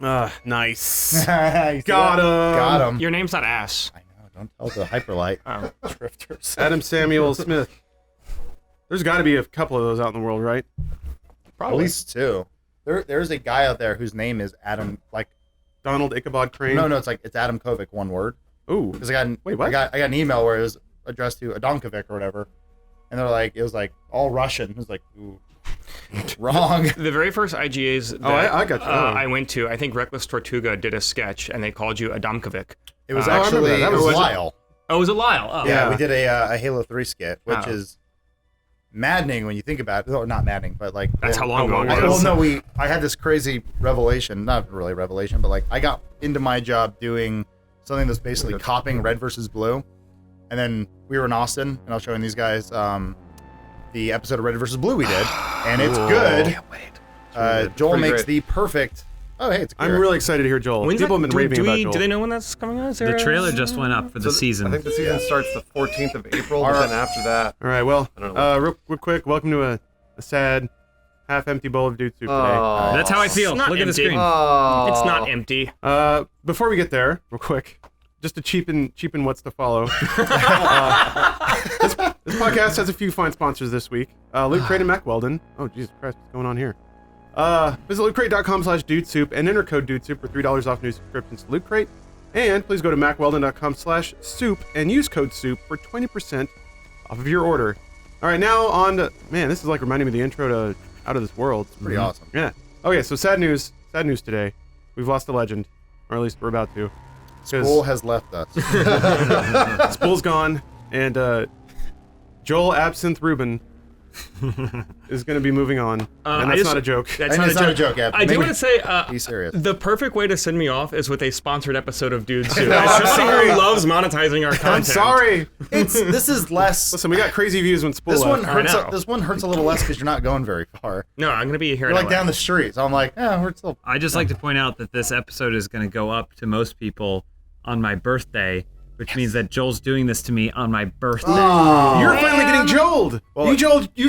Nice. Got him. Got him. Your name's not Ass. I know. Don't tell the hyperlight drifters. Adam Samuel Smith. There's got to be a couple of those out in the world, right? Probably. At least two. There's a guy out there whose name is Adam, like Donald Ichabod Crane. No, it's Adam Kovic, one word. Ooh. Because I what? got an email where it was addressed to Adonkovic or whatever, and they're like, it was like all Russian. It was like, ooh, wrong. The very first IGAs that I got you. I went to, I think Reckless Tortuga did a sketch, and they called you Adamkovic. It was actually that it was was Lyle. Oh, it was a Lyle. Oh. Yeah, we did a Halo 3 skit, which is maddening when you think about it. Well, not maddening, but like that's how long ago it was. Well, no, I had this crazy revelation, not really revelation, but like I got into my job doing something that's basically copying Red versus Blue, and then we were in Austin, and I was showing these guys the episode of Red versus Blue we did, and it's good. Can't wait. Joel Pretty makes great. the perfect. Oh, hey, it's I'm Garrett. really excited to hear Joel. People have been raving about Joel. Do they know when that's coming out? Is there The trailer just went up for the season. I think the season starts the 14th of April, but then after that... All right, well, I don't know. real quick, welcome to a sad, half-empty bowl of dude soup today. That's how I feel. It's not Look at the empty. screen. Oh. It's not empty. Before we get there, real quick, just to cheapen what's to follow. This podcast has a few fine sponsors this week. Loot Crate and Mac Weldon. Oh, Jesus Christ, what's going on here? Visit lootcrate.com/dudesoup and enter code dudesoup for $3 off new subscriptions to Loot Crate. And please go to macweldon.com/soup and use code soup for 20% off of your order. All right, now on to, man, this is like reminding me of the intro to Out of This World. It's pretty awesome. Yeah. Okay, so sad news today. We've lost a legend, or at least we're about to. Spool has left us. Spool's gone, and Joel Absinthe Rubin is going to be moving on, and that's not a joke. That's It's not a joke, yeah. I do want to say, Be serious. the perfect way to send me off is with a sponsored episode of Dude Soup. As somebody who loves monetizing our content. I'm sorry. This is less. Listen, we got crazy views when Spool This one left. hurts. I know. This one hurts a little less because you're not going very far. No, I'm going to be here You're in like LA. down the street, so I'm like, we're still. I just like to point out that this episode is going to go up to most people on my birthday, which means that Joel's doing this to me on my birthday. You're finally getting Joeled. Well, you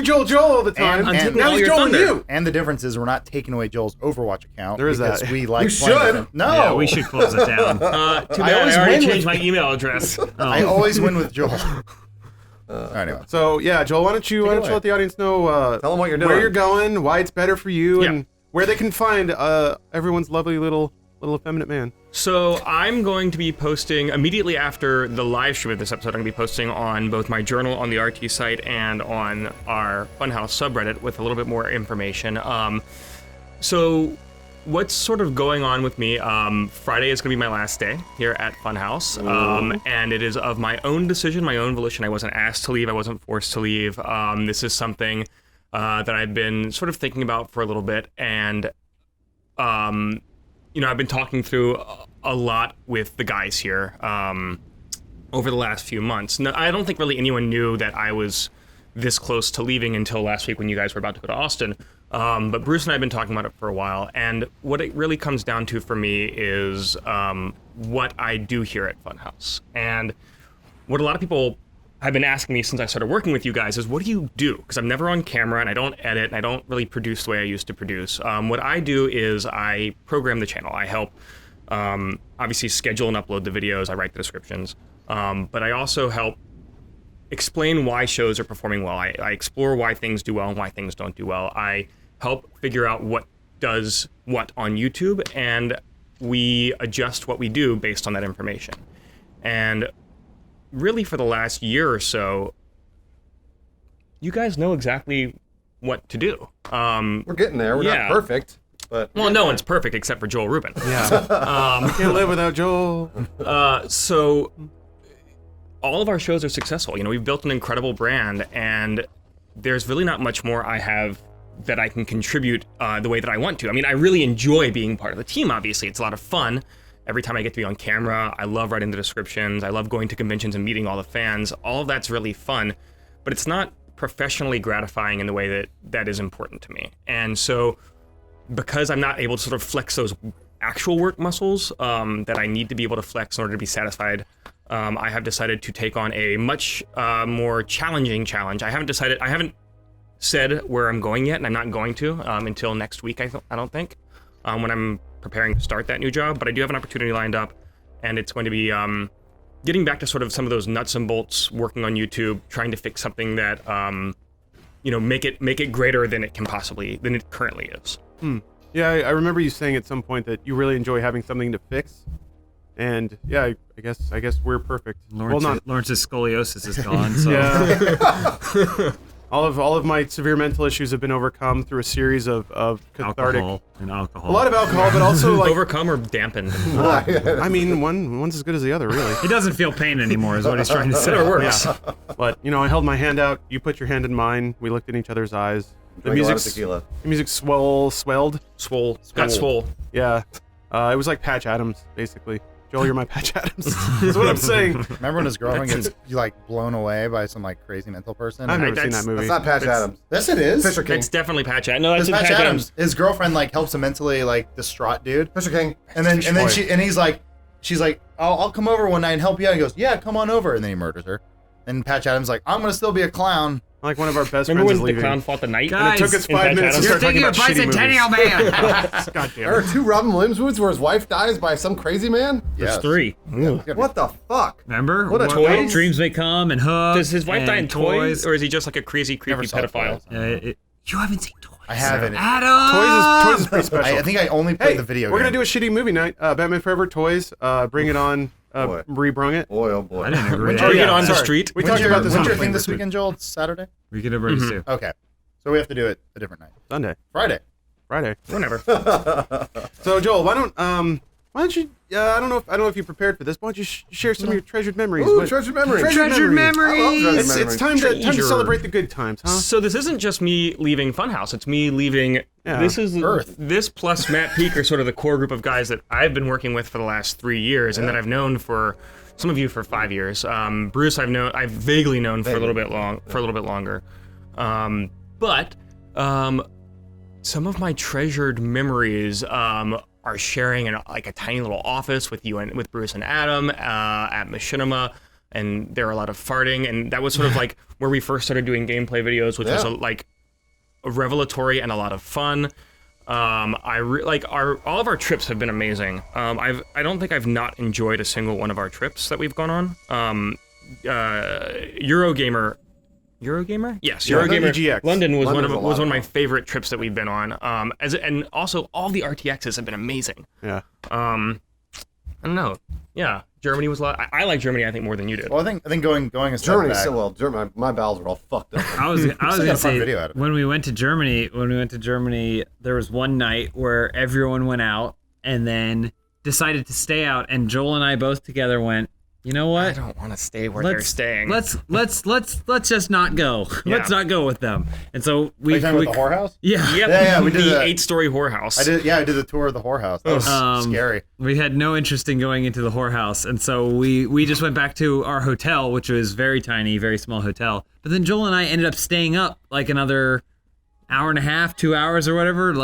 Joel all the time. and now all he's your Joeling thunder. you. And the difference is we're not taking away Joel's Overwatch account. There is because that. we like. We playing should. with him. No, Yeah, we should close it down. Too bad. always I already win changed with- my email address. I always win with Joel. Anyway, So yeah, Joel, why don't you away. let the audience know Tell them what you're doing. where you're going, why it's better for you, Yeah. and where they can find everyone's lovely little effeminate man. So I'm going to be posting immediately after the live stream of this episode. I'm going to be posting on both my journal on the RT site and on our Funhaus subreddit with a little bit more information. So what's sort of going on with me? Friday is going to be my last day here at Funhaus, and it is of my own decision, my own volition. I wasn't asked to leave. I wasn't forced to leave. This is something that I've been sort of thinking about for a little bit, and I've been talking through a lot with the guys here over the last few months. No, I don't think really anyone knew that I was this close to leaving until last week when you guys were about to go to Austin. But Bruce and I have been talking about it for a while, and what it really comes down to for me is what I do here at Funhaus. And what a lot of people have been asking me since I started working with you guys is, what do you do? Because I'm never on camera, and I don't edit, and I don't really produce the way I used to produce. What I do is I program the channel. I help, obviously, schedule and upload the videos. I write the descriptions. But I also help explain why shows are performing well. I explore why things do well and why things don't do well. I help figure out what does what on YouTube, and we adjust what we do based on that information. And really, for the last year or so, you guys know exactly what to do. We're getting there. We're Yeah. not perfect, but... Well, no one's perfect except for Joel Rubin. Yeah. Can't live without Joel. So all of our shows are successful. We've built an incredible brand, and there's really not much more I have that I can contribute the way that I want to. I mean, I really enjoy being part of the team, obviously. It's a lot of fun. Every time I get to be on camera, I love writing the descriptions. I love going to conventions and meeting all the fans. All of that's really fun, but it's not professionally gratifying in the way that is important to me. And so because I'm not able to sort of flex those actual work muscles that I need to be able to flex in order to be satisfied, I have decided to take on a much more challenging challenge. I haven't said where I'm going yet, and I'm not going to until next week, I don't think, when I'm preparing to start that new job, but I do have an opportunity lined up, and it's going to be getting back to sort of some of those nuts and bolts, working on YouTube, trying to fix something that make it greater than it currently is. Yeah, I remember you saying at some point that you really enjoy having something to fix. And yeah, I guess we're perfect. Lawrence's scoliosis is gone. So. Yeah. all of my severe mental issues have been overcome through a series of cathartic. Alcohol. A lot of alcohol, but also like Overcome or dampened. I mean, one's as good as the other, really. He doesn't feel pain anymore, is what he's trying to say. It works. Yeah. But I held my hand out. You put your hand in mine. We looked in each other's eyes. The Drink a lot of tequila. music swelled. Got swole. Yeah. It was like Patch Adams, basically. Joel, you're my Patch Adams. Is what I'm saying. Remember when his girlfriend gets blown away by some crazy mental person? I've never seen that movie. That's not Patch Adams. Yes, it is. Fisher King. It's definitely Patch Adams. No, that's It's Patch Patch Adams. His girlfriend helps a mentally distraught dude, Fisher King. and then she's like, I'll come over one night and help you out. He goes, yeah, come on over, and then he murders her. And Patch Adams like, I'm gonna still be a clown. Like one of our best Remember friends when is the leaving. clown fought the knight? And it took us In 5 Patch minutes to Adams? start talking about shitty movies. man. God damn There are it. 2 Robin Williams movies where his wife dies by some crazy man? There's Yes. 3. What the fuck? Remember? What a Toys? Dreams May Come and Hook. Does his wife die in and toys, or is he just like a crazy, creepy Never saw pedophile? Toys. You haven't seen Toys. I haven't. Adam! Toys is pretty special. I think I only played Hey, the video. we're game. gonna do a shitty movie night. Batman Forever, Toys. Bring it on. Boy. Rebrung it. Boy, oh boy. I didn't agree. When's Bring your- it on the sorry. street. We When's talked your- about this When's on your the thing plane this weekend, Joel? It's Saturday. We could have already too. Okay, so we have to do it a different night. Sunday, Friday. Friday. Whatever. So Joel, why don't you? I don't know if you prepared for this. Why don't you share some of your treasured memories? Ooh, treasured memories. Treasured memories. I love treasured It's memories. time to Treasure. celebrate the good times, huh? So this isn't just me leaving Funhaus. It's me leaving. Yeah. This is Earth. This plus Matt Peak are sort of the core group of guys that I've been working with for the last 3 years, and that I've known for some of you for 5 years. Bruce, I've vaguely known for a little bit longer. But some of my treasured memories are sharing a tiny little office with you and with Bruce and Adam at Machinima, and there are a lot of farting, and that was sort of like where we first started doing gameplay videos, which was a revelatory and a lot of fun. All of our trips have been amazing. I don't think I've not enjoyed a single one of our trips that we've gone on. Eurogamer? Yes, Yeah, Eurogamer. EGX. London was London's a lot one of of my fun. favorite trips that we've been on. And also all the RTXs have been amazing. Yeah. I don't know. Yeah, Germany was a lot. I like Germany, I think, more than you did. Well, I think going a step Germany's back. so well. Germany, my bowels are all fucked up. I was got gonna a fun say video out of it. when we went to Germany, there was one night where everyone went out and then decided to stay out, and Joel and I both together went, you know I what? don't want to stay where they're staying. Let's just not go. Yeah. Let's not go with them. And so Are we you talking about the whorehouse? yeah. Yep, Yeah, we did the that. 8-story whorehouse. I did the tour of the whorehouse. That was scary. We had no interest in going into the whorehouse, and so we just went back to our hotel, which was very tiny, very small hotel. But then Joel and I ended up staying up like another hour and a half, 2 hours or whatever,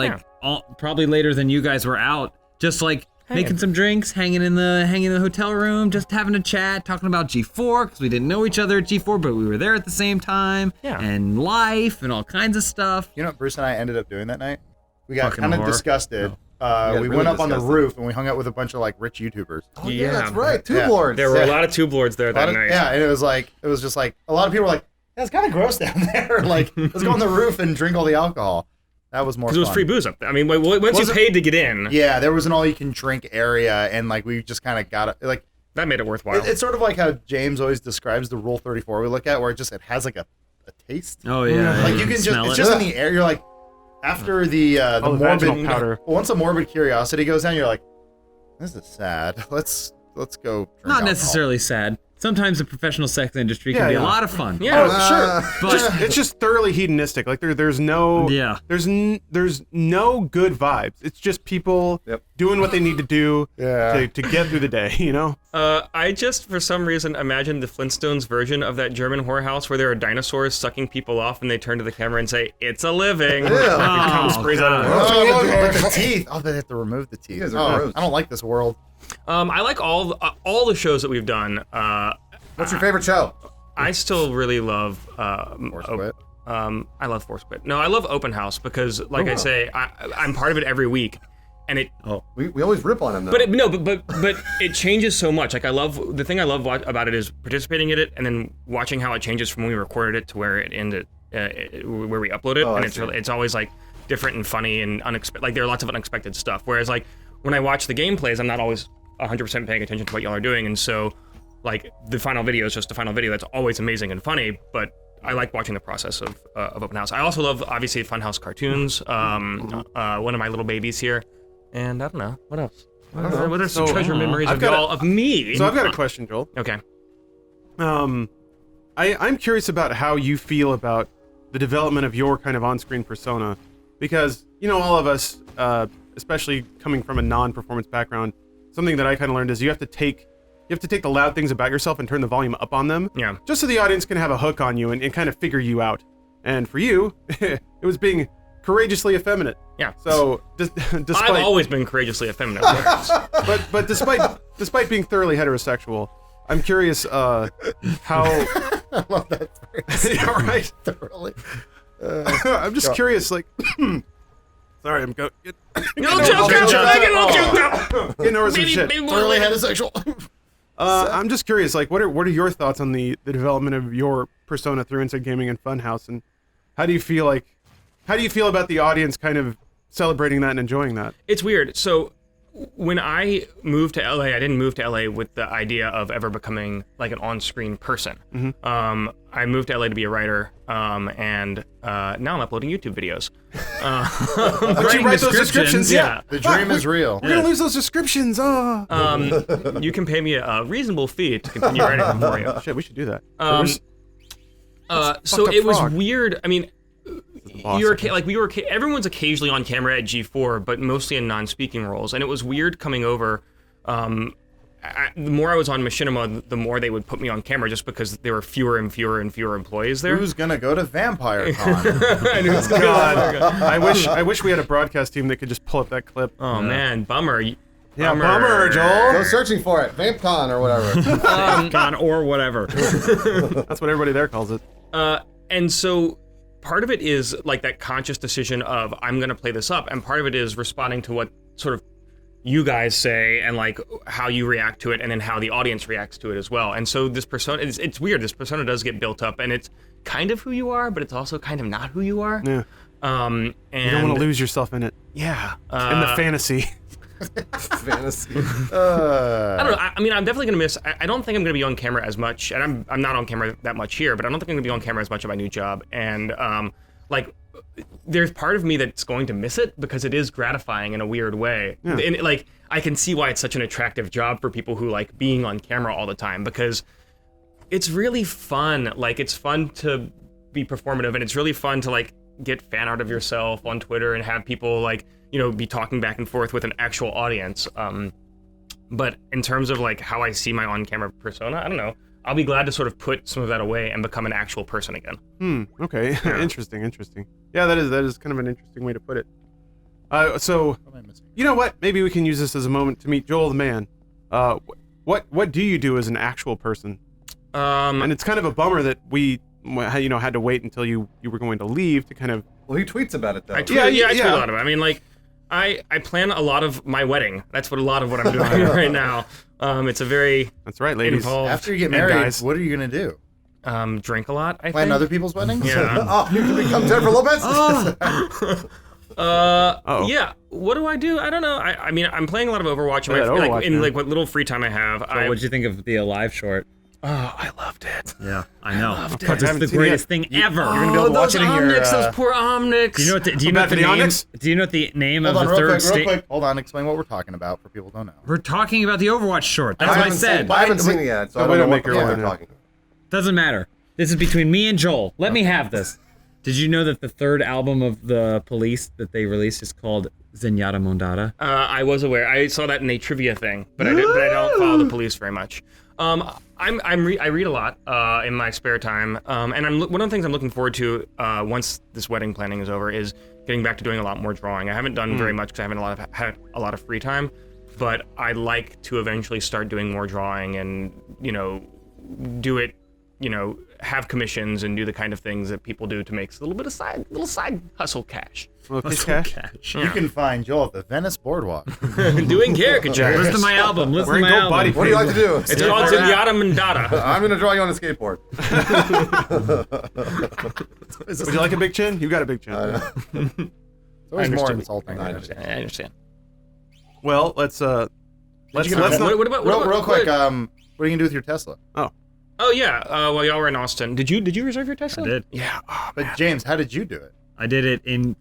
probably later than you guys were out, just like making some drinks, hanging in the hotel room, just having a chat, talking about G4 because we didn't know each other at G4, but we were there at the same time, and life and all kinds of stuff. You know what Bruce and I ended up doing that night? We got Fucking kind of horror. disgusted. We really went up on the disgusted. roof and we hung out with a bunch of rich YouTubers. Oh, yeah, that's Yeah. right. Two Yeah. lords. There were a lot of tube lords there that night. Yeah, and it was just like a lot of people were like, yeah, it's kind of gross down there. Like, let's go on the roof and drink all the alcohol. That was more Because it was fun. free booze up there. I mean, once you paid to get in, Yeah, there was an all-you-can-drink area, and we just kind of got it. that made it worthwhile. It's sort of like how James always describes the Rule 34 we look at, where it has a taste. Oh yeah, Like you can smell it's it. just in the air. You're like, after the vaginal morbid powder. once the morbid curiosity goes down, you're like, this is sad. Let's go. Drink Not alcohol. necessarily sad. Sometimes the professional sex industry can Yeah, be yeah. a lot of fun. yeah, Sure. But It's just thoroughly hedonistic. Like there's no there's no good vibes. It's just people doing what they need to do to get through the day, you know? I just, for some reason, imagined the Flintstones version of that German whorehouse where there are dinosaurs sucking people off and they turn to the camera and say, "It's a living." It comes sprays out of Oh, but the teeth. Oh, they have to remove the teeth. You guys are gross. I don't like this world. I like all the shows that we've done. What's your favorite show? I still really love Force quit. I love Force Quit. No, I love Open House because, like I say, I'm part of it every week, and it. We always rip on him though. But it changes so much. Like the thing I love about it is participating in it and then watching how it changes from when we recorded it to where it ended, where we upload it, and it's always like different and funny and unexpected. Like there are lots of unexpected stuff. Whereas like when I watch the gameplays, I'm not always 100% paying attention to what y'all are doing, and so like the final video is just the final video. That's always amazing and funny, but I like watching the process of Open House. I also love obviously Funhaus cartoons. One of my little babies here, and I don't know what else. What are some treasure memories of me? So I've got a question, Joel. Okay. I'm curious about how you feel about the development of your kind of on-screen persona, because all of us, especially coming from a non-performance background, something that I kind of learned is you have to take the loud things about yourself and turn the volume up on them. Yeah. Just so the audience can have a hook on you and kind of figure you out. And for you, it was being courageously effeminate. Yeah. So despite I've always been courageously effeminate. but despite being thoroughly heterosexual, I'm curious how. I love that phrase. Yeah, right. Thoroughly. I'm just curious, like. Sorry, I'm going. Getting over some shit. Thoroughly heterosexual. I'm just curious, like, what are your thoughts on the development of your persona through Inside Gaming and Funhaus, and how do you feel about the audience kind of celebrating that and enjoying that? It's weird. So when I moved to LA, I didn't move to LA with the idea of ever becoming like an on-screen person. Mm-hmm. I moved to LA to be a writer, and now I'm uploading YouTube videos. But you write those descriptions, yeah. The dream is real. We're gonna lose those descriptions. You can pay me a reasonable fee to continue writing them for you. Shit, we should do that. So up it was frog. weird. I mean, Awesome. everyone's occasionally on camera at G4, but mostly in non-speaking roles, and it was weird coming over. The more I was on Machinima, the more they would put me on camera, just because there were fewer and fewer and fewer employees there. Who's gonna go to Vampire Con? God, I wish we had a broadcast team that could just pull up that clip. Oh man, bummer. Bummer, Joel. Go searching for it. VampCon or whatever. God or whatever. That's what everybody there calls it. And so part of it is like that conscious decision of I'm gonna play this up, and part of it is responding to what sort of you guys say and like how you react to it, and then how the audience reacts to it as well. And so this persona, it's weird. This persona does get built up, and it's kind of who you are, but it's also kind of not who you are. Yeah. And You don't want to lose yourself in it. Yeah. In the fantasy. Fantasy. I don't know. I mean, I'm definitely gonna miss. I don't think I'm gonna be on camera as much, and I'm not on camera that much here. But I don't think I'm gonna be on camera as much at my new job. And like, there's part of me that's going to miss it because it is gratifying in a weird way. Yeah. And like, I can see why it's such an attractive job for people who like being on camera all the time, because it's really fun. Like, it's fun to be performative, and it's really fun to like get fan art of yourself on Twitter and have people like, be talking back and forth with an actual audience. But in terms of like how I see my on-camera persona, I don't know. I'll be glad to sort of put some of that away and become an actual person again. Okay. Interesting. Yeah, that is kind of an interesting way to put it. So, you know what? Maybe we can use this as a moment to meet Joel the man. What do you do as an actual person? And it's kind of a bummer that we, had to wait until you were going to leave to kind of. Well, he tweets about it though. I tweet a lot of it. I mean, like, I plan a lot of my wedding. That's what a lot of what I'm doing right now. It's a very That's right, ladies. involved. After you get married, guys. what are you gonna do? Drink a lot. I Plan think. other people's weddings? Yeah. Oh, you can become Jennifer Lopez. Yeah. What do I do? I don't know. I mean, I'm playing a lot of Overwatch. Yeah, Overwatch, in man. like what little free time I have. So what'd you think of the Alive short? I loved it. Yeah, I know. loved Of course, it. it's Haven't the seen it yet. greatest thing ever. You're gonna be able to watch those it in your. Omnics, those poor Omnics. Do you know what? Do you know About what the the name? Onyx? Do you know what the name Hold of on, the real third quick, real state? quick. Hold on, explain what we're talking about for people who don't know. We're talking about the Overwatch short. That's what I said. I haven't seen it yet, so I we don't know don't what make the your fuck own I'm now. talking about. Doesn't matter. This is between me and Joel. Let me have this. Did you know that the third album of the Police that they released is called Zenyatta Mondada? I was aware. I saw that in a trivia thing, but I don't follow the Police very much. I read a lot in my spare time, and one of the things I'm looking forward to once this wedding planning is over is getting back to doing a lot more drawing. I haven't done very much because I haven't had a lot of free time, but I'd like to eventually start doing more drawing and do it have commissions and do the kind of things that people do to make a little bit of side hustle cash. Cash. You can find Joel at the Venice Boardwalk. Doing caricatures. Listen to my album. Listen Wearing to my gold body album. What do you like to do? It's called Yada Mandata. I'm gonna draw you on a skateboard. Would you like a big chin? You got a big chin. It's always more understand. insulting. I understand. Well, let's not. What about Real quick, what are you gonna do with your Tesla? Oh yeah. While y'all were in Austin, did you reserve your Tesla? I did. Yeah. Oh, But James, how did you do it? I did it in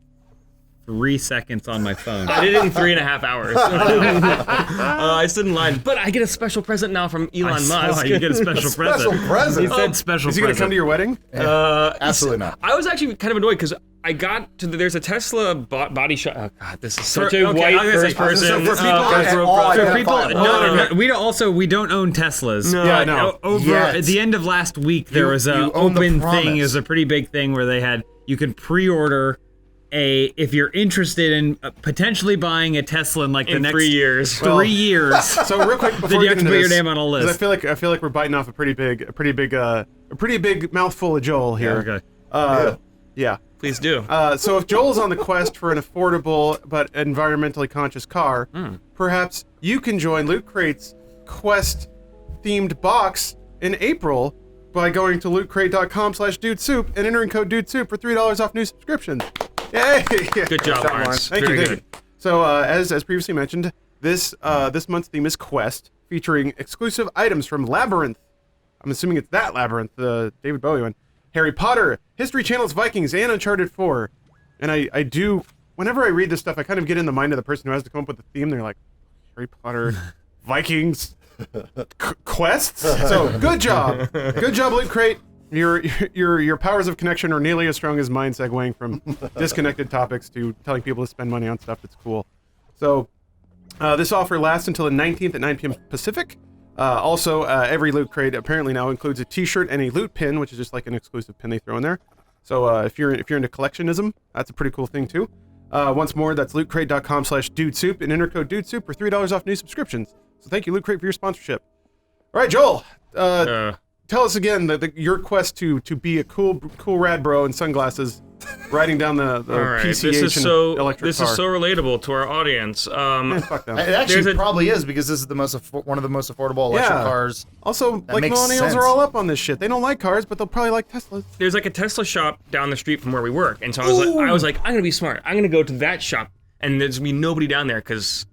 3 seconds on my phone. I did it in 3.5 hours. I stood in line, but I get a special present now from Elon Musk. You get a special present. Special present. He said special Is he gonna present. come to your wedding? Absolutely not. I was actually kind of annoyed because I got to there's a Tesla body shop. Oh god, this is such For- a okay, white I was gonna first say, person. so for people at all For identifiable. people, no, we don't own Teslas. No. Yeah, But no. Over Yet. at the end of last week, there was a you own the open promise. thing. It was a pretty big thing where they had you could pre-order if you're interested in potentially buying a Tesla in like the in next 3 years. 3 years. So real quick before Then we you have get to into put your this, name on a 'cause list. I feel like we're biting off a pretty big mouthful of Joel here. Okay. Yeah. Please do. So if Joel's on the quest for an affordable but environmentally conscious car, perhaps you can join Loot Crate's quest-themed box in April by going to lootcrate.com/dudesoup and entering code dudesoup for $3 off new subscriptions. Yay! Good job, Lawrence. Thank Very you. good. So as previously mentioned, this month's theme is Quest, featuring exclusive items from Labyrinth. I'm assuming it's that Labyrinth, the David Bowie one. Harry Potter, History Channel's Vikings, and Uncharted 4. And I do, whenever I read this stuff, I kind of get in the mind of the person who has to come up with the theme. They're like, Harry Potter, Vikings, quests. So good job, Loot Crate. Your powers of connection are nearly as strong as mine, segueing from disconnected topics to telling people to spend money on stuff that's cool. So this offer lasts until the 19th at 9 p.m. Pacific. Also, every Loot Crate apparently now includes a T-shirt and a loot pin, which is just like an exclusive pin they throw in there. So if you're into collectionism, that's a pretty cool thing too. Once more, that's lootcrate.com/dudesoup and enter code dudesoup for $3 off new subscriptions. So thank you, Loot Crate, for your sponsorship. All right, Joel. Tell us again your quest to be a cool rad bro in sunglasses, riding down the All right, PCH and electric car. is so relatable to our audience. Fuck them. It actually probably is because this is the most one of the most affordable electric cars. Also, That like makes millennials sense. are all up on this shit. They don't like cars, but they'll probably like Teslas. There's like a Tesla shop down the street from where we work, and so I was like, I'm gonna be smart. I'm gonna go to that shop, and there's gonna be nobody down there because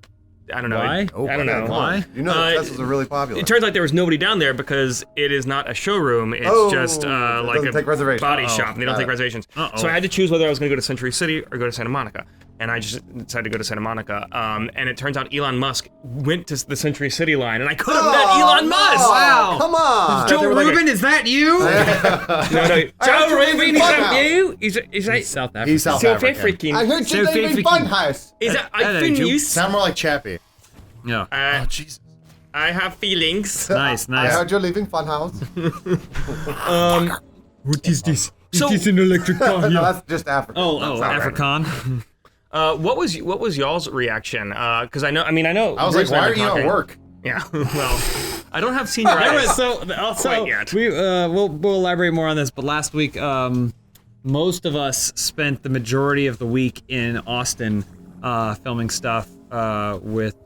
I don't know. Why? I don't know Why? You know that Teslas are really popular. It turns out there was nobody down there because it is not a showroom. It's just it like doesn't take a reservations. body shop, and they don't take reservations. So I had to choose whether I was going to go to Century City or go to Santa Monica. And I just decided to go to Santa Monica. And it turns out Elon Musk went to the Century City line, and I could have met Elon Musk. Wow. Come on! Joe They were like Rubin, is that you? No, Joe Rubin, is that you? Is that South Africa. He's South South African. African? I heard you live in Funhaus. Is that Hello, I Joe. you? Sound more like Chappie. Yeah. Oh Jesus. I have feelings. Nice. I heard you're leaving Funhaus. What is this? So- it is an electric car No, that's just Africa. Oh, Afrikaan. What was y'all's reaction? Because I know. I was Bruce like, and why I are been you at talking- work? Yeah. Well, I don't have senioritis. So Quite yet. we'll elaborate more on this. But last week, most of us spent the majority of the week in Austin, filming stuff with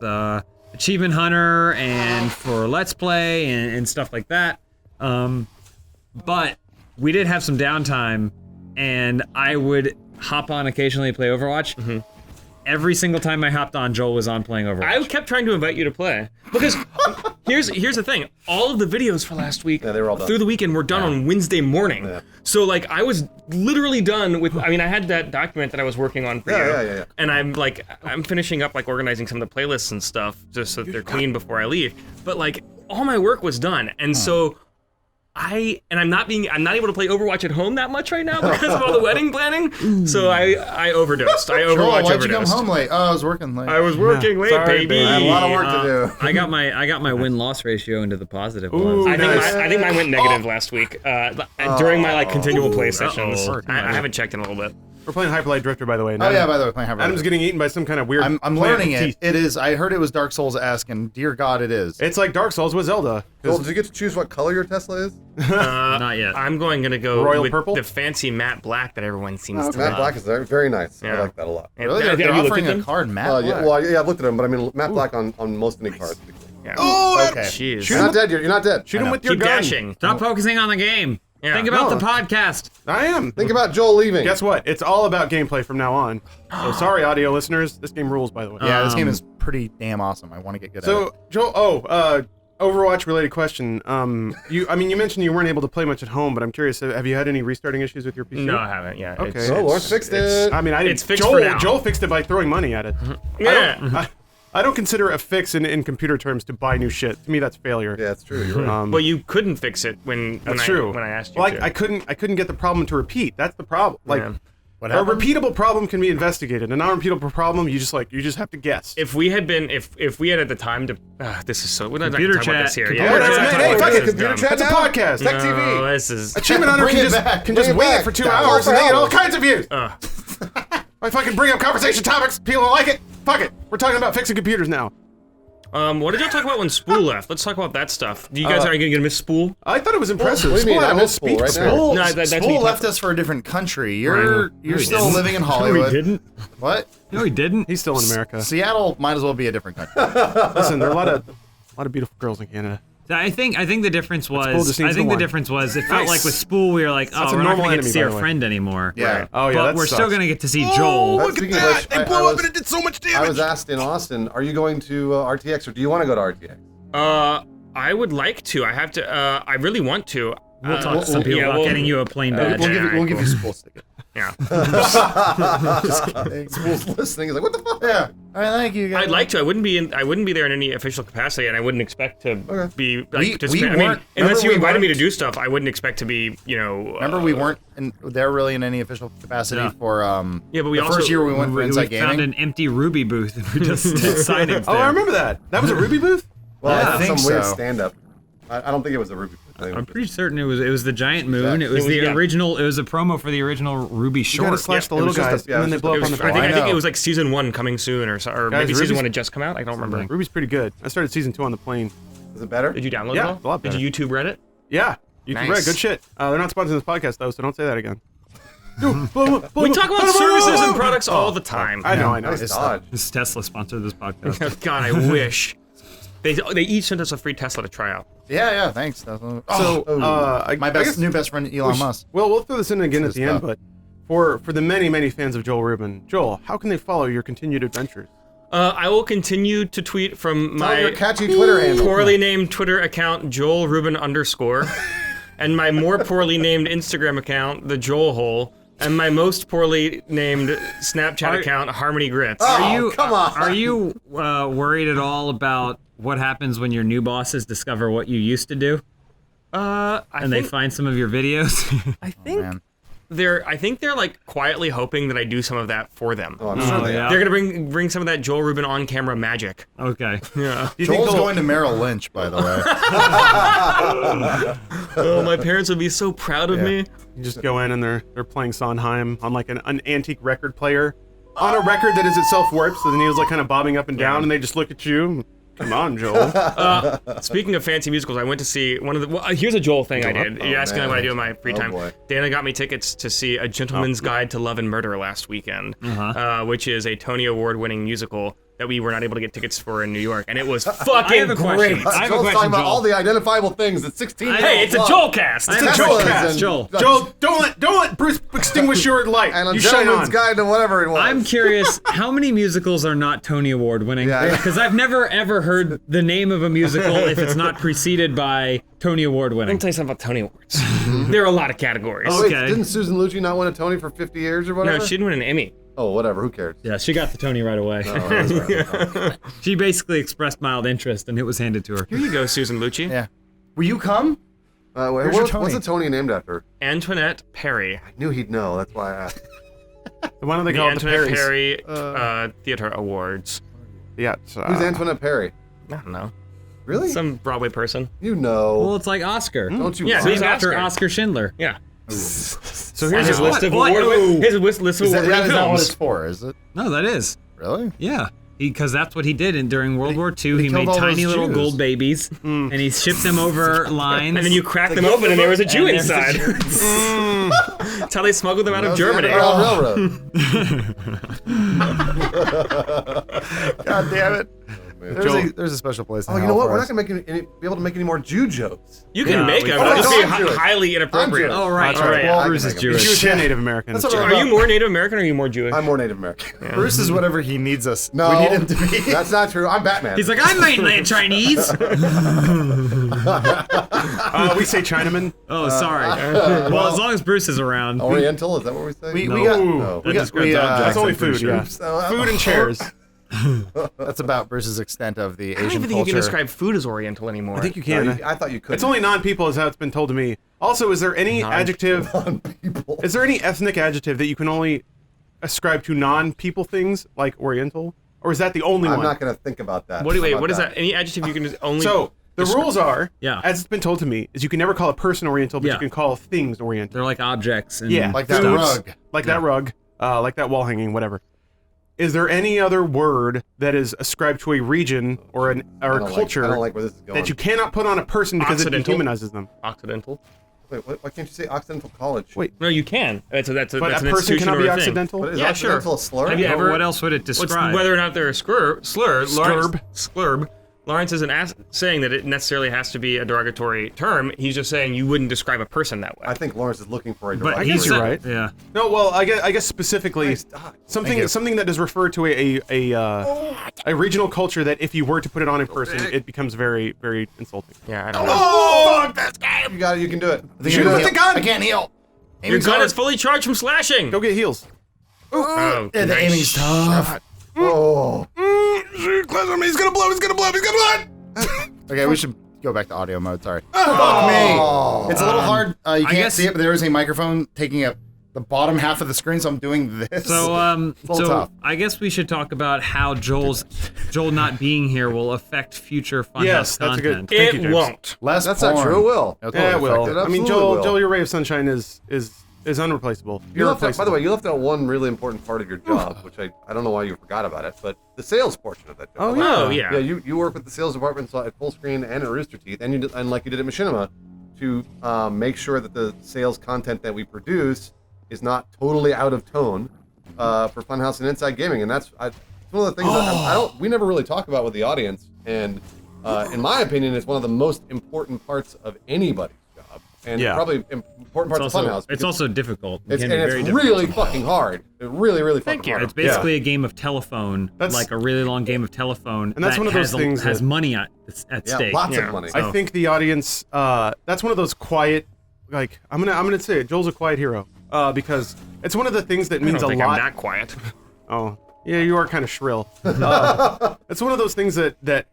Achievement Hunter and for Let's Play and stuff like that. But we did have some downtime, and I would hop on occasionally to play Overwatch. Every single time I hopped on, Joel was on playing Overwatch. I kept trying to invite you to play because here's the thing: all of the videos for last week, they were all done. through the weekend, were done on Wednesday morning. Yeah. So like I was literally done with. I mean, I had that document that I was working on for you, Yeah. and I'm finishing up like organizing some of the playlists and stuff just so that they're clean before I leave. But like all my work was done, and so. I'm not able to play Overwatch at home that much right now because of all the wedding planning. So I overdosed. I Joel, Overwatch why'd you come overdosed. home late? Oh, I was working late. I was working late, Sorry, baby. I had a lot of work to do. I got my win-loss ratio into the positive Ooh, ones. I think mine went negative last week during my like continual play sessions. uh-oh. I haven't checked in a little bit. We're playing Hyper Light Drifter, by the way. Oh yeah, by the way, playing Hyper Light Adam's Drifter. getting eaten by some kind of weird. I'm plant learning with it. teeth. It is. I heard it was Dark Souls-esque, and dear God, it is. It's like Dark Souls with Zelda. 'Cause Joel, did you get to choose what color your Tesla is? Not yet. I'm gonna go Royal with purple? the fancy matte black that everyone seems to Matte love. black is very nice. I Yeah. like that a lot. And- Really, have they're you looked offering at a them? card matte Yeah, black. well, I've looked at them, but I mean, matte black on most any card. Yeah. Oh, Okay. Jeez. Shoot You're not dead. You're not dead. shoot him with your Keep gun. dashing. Stop focusing on the game. Yeah. Think about No. the podcast. I am. Think about Joel leaving. Guess what? It's all about gameplay from now on. So sorry, audio listeners. This game rules, by the way. Yeah, this game is pretty damn awesome. I want to get good at it. So, Joel, Overwatch related question. You mentioned you weren't able to play much at home, but I'm curious. Have you had any restarting issues with your PC? No, I haven't. Yeah. Okay. It's- Oh, Lawrence fixed it. I mean, I didn't. It's fixed Joel, for now. Joel fixed it by throwing money at it. Yeah. I don't consider it a fix in computer terms to buy new shit. To me, that's failure. Yeah, that's true. You're right. Well, you couldn't fix it when That's I true. when I asked you Well, to. I couldn't get the problem to repeat. That's the problem. Like, Yeah. what a happened? repeatable problem can be investigated. A non-repeatable problem, you just have to guess. If we had been, if we had at the time to, this is so. We're not Computer talking about chat. this here. Computer Yeah, chat. we're not talking Hey, about fuck this. it, This is computer dumb. chat. That's a now? podcast. Tech No, TV. this is. Achievement Hunter Bring can it just back. can Bring just it wing it back. for 2 Yeah, hours and they get all for kinds of views. I fucking bring up conversation topics. People don't like it. Fuck it. We're talking about fixing computers now. What did y'all talk about when Spool left? Let's talk about that stuff. Do you guys are you gonna miss Spool? I thought it was impressive. what do you mean? Spool had a I whole miss Spool speech. right now. Spool, No, that's Spool me left talking- us for a different country. Right. You're No, he still didn't. living in No, Hollywood. he didn't. What? No, he didn't. He's still in America. Seattle might as well be a different country. Listen, there are a lot of beautiful girls in Canada. I think the difference Spool was just needs the one. it felt Nice. like with Spool we were like, That's oh, a we're not normal gonna get to enemy, see by our the way. friend anymore. Yeah. Oh yeah, But that we're still sucks. gonna get to see Joel. That's speaking of which, It blew up and it did so much damage. I was asked in Austin, are you going to RTX or do you want to go to RTX? I would like to. I have to. I really want to. We'll talk to some people yeah, about we'll- getting you a plane badge. We'll give you Spool sticker. Yeah. Spool's listening. He's like, what the fuck? Yeah. All right, thank you guys. I'd like to. I wouldn't be there in any official capacity, and I wouldn't expect to be like We participate. I weren't- mean, unless remember you we invited me to weren't- do stuff, I wouldn't expect to be. Remember, we weren't there really in any official capacity Yeah. for Yeah, but we the also- first year we went for we Inside found Gaming. an empty Ruby booth and we just did signings Oh, there. I remember that. That was a Ruby booth. Well, Yeah, I it's think some weird so. stand-up. I don't think it was a Ruby. I think it I'm was pretty certain it was the giant moon. It was It was- the yeah. original. It was a promo for the original Ruby You gotta short. slash the it little was just a- guys, yeah, and then they it was blow up just on a the I back. think know. it was like season 1 coming soon, or maybe Guys, season Ruby's- 1 had just come out. I don't remember. Ruby's pretty good. I started season 2 on the plane. Is it better? Did you download Yeah, it all? it's a lot Did you YouTube Reddit? Yeah, you can Nice. read good shit. They're not sponsoring this podcast though, so don't say that again. We talk about services and products all the time. I know. Nice It's dodge. This Tesla sponsored this podcast. God, I wish. They each sent us a free Tesla to try out. Yeah, thanks. That was- So, my I guess new best friend Elon Musk. Well, we'll throw this in again at Good the end, stuff. but for the many fans of Joel Rubin, Joel, how can they follow your continued adventures? I will continue to tweet from Tell your my catchy Twitter handle. poorly named Twitter account, Joel Rubin _ and my more poorly named Instagram account, the Joel Hole, and my most poorly named Snapchat account, Harmony Grits. Come on. Are you worried at all about what happens when your new bosses discover what you used to do I and they find some of your videos? I think Man. they're like quietly hoping that I do some of that for them. Oh, I'm sure they yeah. are. They're gonna bring some of that Joel Rubin on camera magic. Okay. Yeah. Do you think Joel's they'll- going to Merrill Lynch, by the way. Oh, my parents would be so proud of me. You just go in and they're playing Sondheim on like an antique record player on a record that is itself warped, so the needle's like kind of bobbing up and down, and they just look at you. Come on, Joel. Speaking of fancy musicals, I went to see one of the. Well, here's a Joel thing I did. You're asking man. what I do in my free Oh, time. boy. Dana got me tickets to see A Gentleman's Guide to Love and Murder last weekend, which is a Tony Award-winning musical that we were not able to get tickets for in New York, and it was fucking have a question. great. I have a Joel's question, talking about Joel. all the identifiable things at 16. Hey, it's a Joel cast. I It's have a a Joel question. cast. and- Joel. Joel, don't let Bruce extinguish your light. And a You shine gentleman's on. guide to whatever it was. I'm curious, how many musicals are not Tony Award winning? Yeah. Because I've never ever heard the name of a musical if it's not preceded by Tony Award Let me winning. tell you something about Tony Awards. There are a lot of categories. Oh, wait, Okay. didn't Susan Lucci not win a Tony for 50 years or whatever? No, she didn't win an Emmy. Oh, whatever. Who cares? Yeah, she got the Tony right away. Oh, that's right. She basically expressed mild interest and it was handed to her. Here you go, Susan Lucci. Yeah. Will you come? Where's your Tony? What's a Tony named after? Antoinette Perry. I knew he'd know. That's why I asked. Why don't they The call it the Antoinette Perrys? Perry Theater Awards. Yeah. Who's Antoinette Perry? I don't know. Really? Some Broadway person. You know. Well, it's like Oscar. Don't you? Yeah, Named who's after Oscar? Oscar Schindler. Yeah. So here's his your list of What? award. His list of Is that award-winning not what films. it's for? Is it No, that is. really? Yeah. Because that's what he did during World War II. He killed made all tiny those little Jews. gold babies, and he shipped them over lines. And then you crack them open, and there was a Jew And there's the inside. That's how they smuggled them out of Germany. Railroad. God damn it! Joel- There's a special place. In Oh, you hell know what? for We're us. not gonna be able to make any more Jew jokes. You can make them. Oh, It'll just no, be I'm Jewish. highly inappropriate. I'm Oh, right. That's right. Well, I Bruce can is make 'em. Jewish. Jewish and Native American. That's what Are you more Native American or are you more Jewish? I'm more Native American. Bruce is whatever he needs us. No, we need him to be. That's not true. I'm Batman. He's like, I'm mainland Chinese. We say Chinaman. Oh, sorry. Well, as long as Bruce is around. Oriental. Is that what we say? We No. got. No. That describes objects, That's only I'm pretty food, sure. yeah. So, Food and chairs. That's about Bruce's extent of the I don't Asian even think you culture. can describe food as Oriental anymore. I think you No, can. I thought you could. It's only non-people, is how it's been told to me. Also, is there any adjective? people. Is there any ethnic adjective that you can only ascribe to non-people things like Oriental, or is that the only I'm one? not going to think about that. What do How wait? about What is that? Any adjective you can just only? So the rules are, Yeah. as it's been told to me, is you can never call a person Oriental, but Yeah. you can call things Oriental. They're like objects. And Yeah, Like that foods, rug. like that rug, like that wall hanging, whatever. Is there any other word that is ascribed to a region or a I don't culture I don't like where this is going. that you cannot put on a person because it Occidental. dehumanizes them? Occidental. Wait, why can't you say Occidental College? Wait. No, you can. That's But an a person institution cannot or be a thing. Occidental? What is Yeah, sure. Occidental a slur? Have you ever? What else would it What's, describe? whether or not they're a slur. Sklurb. Sklurb. Lawrence isn't saying that it necessarily has to be a derogatory term. He's just saying you wouldn't describe a person that way. I think Lawrence is looking for a But direct. guess he's you're right. Yeah. No, well, I guess specifically Nice dog. something that is referred to a regional culture that if you were to put it on a person, it becomes very, very insulting. Yeah, I don't know. Oh, Fuck this game! You got it. You can do it. Shoot with the gun! I can't heal. Your Aiming's gun hard. is fully charged from slashing. Go get heals. Oh, Yeah, the nice aiming's tough. Oh. He's gonna blow. He's gonna blow. He's gonna blow. Okay, we should go back to audio mode. Sorry. Fuck me. It's a little hard. You can't guess- see it, but there is a microphone taking up the bottom half of the screen, so I'm doing this. So, little tough. I guess we should talk about how Joel not being here will affect future Funhaus Yes, that's a good- content. Thank you, It James. won't. less That's porn. not true. It will. It'll Yeah, it totally will. affect it. I mean, Absolutely will. Joel, your ray of sunshine is unreplaceable. You left out, Irreplaceable. by the way, you left out one really important part of your job, which I don't know why you forgot about it, but the sales portion of that job. Oh, yeah. Oh yeah. Yeah, you work with the sales department at Full Screen and at Rooster Teeth, and like you did at Machinima, to make sure that the sales content that we produce is not totally out of tone for Funhaus and Inside Gaming, and that's one of the things that we never really talk about with the audience, and in my opinion, it's one of the most important parts of anybody's job, and Yeah. probably important parts of Funhaus. It's because also difficult. It it's, can and be it's very difficult. really fucking hard. It really, really fucking Thank you. hard. It's basically a game of telephone, like a really long game of telephone. And that's that one of those has things has that- money at Yeah, stake. lots Yeah. of money. I think the audience. That's one of those quiet. Like I'm gonna say it. Joel's a quiet hero because it's one of the things that I means don't a think lot. I'm that quiet. Oh, yeah, you are kind of shrill. It's one of those things that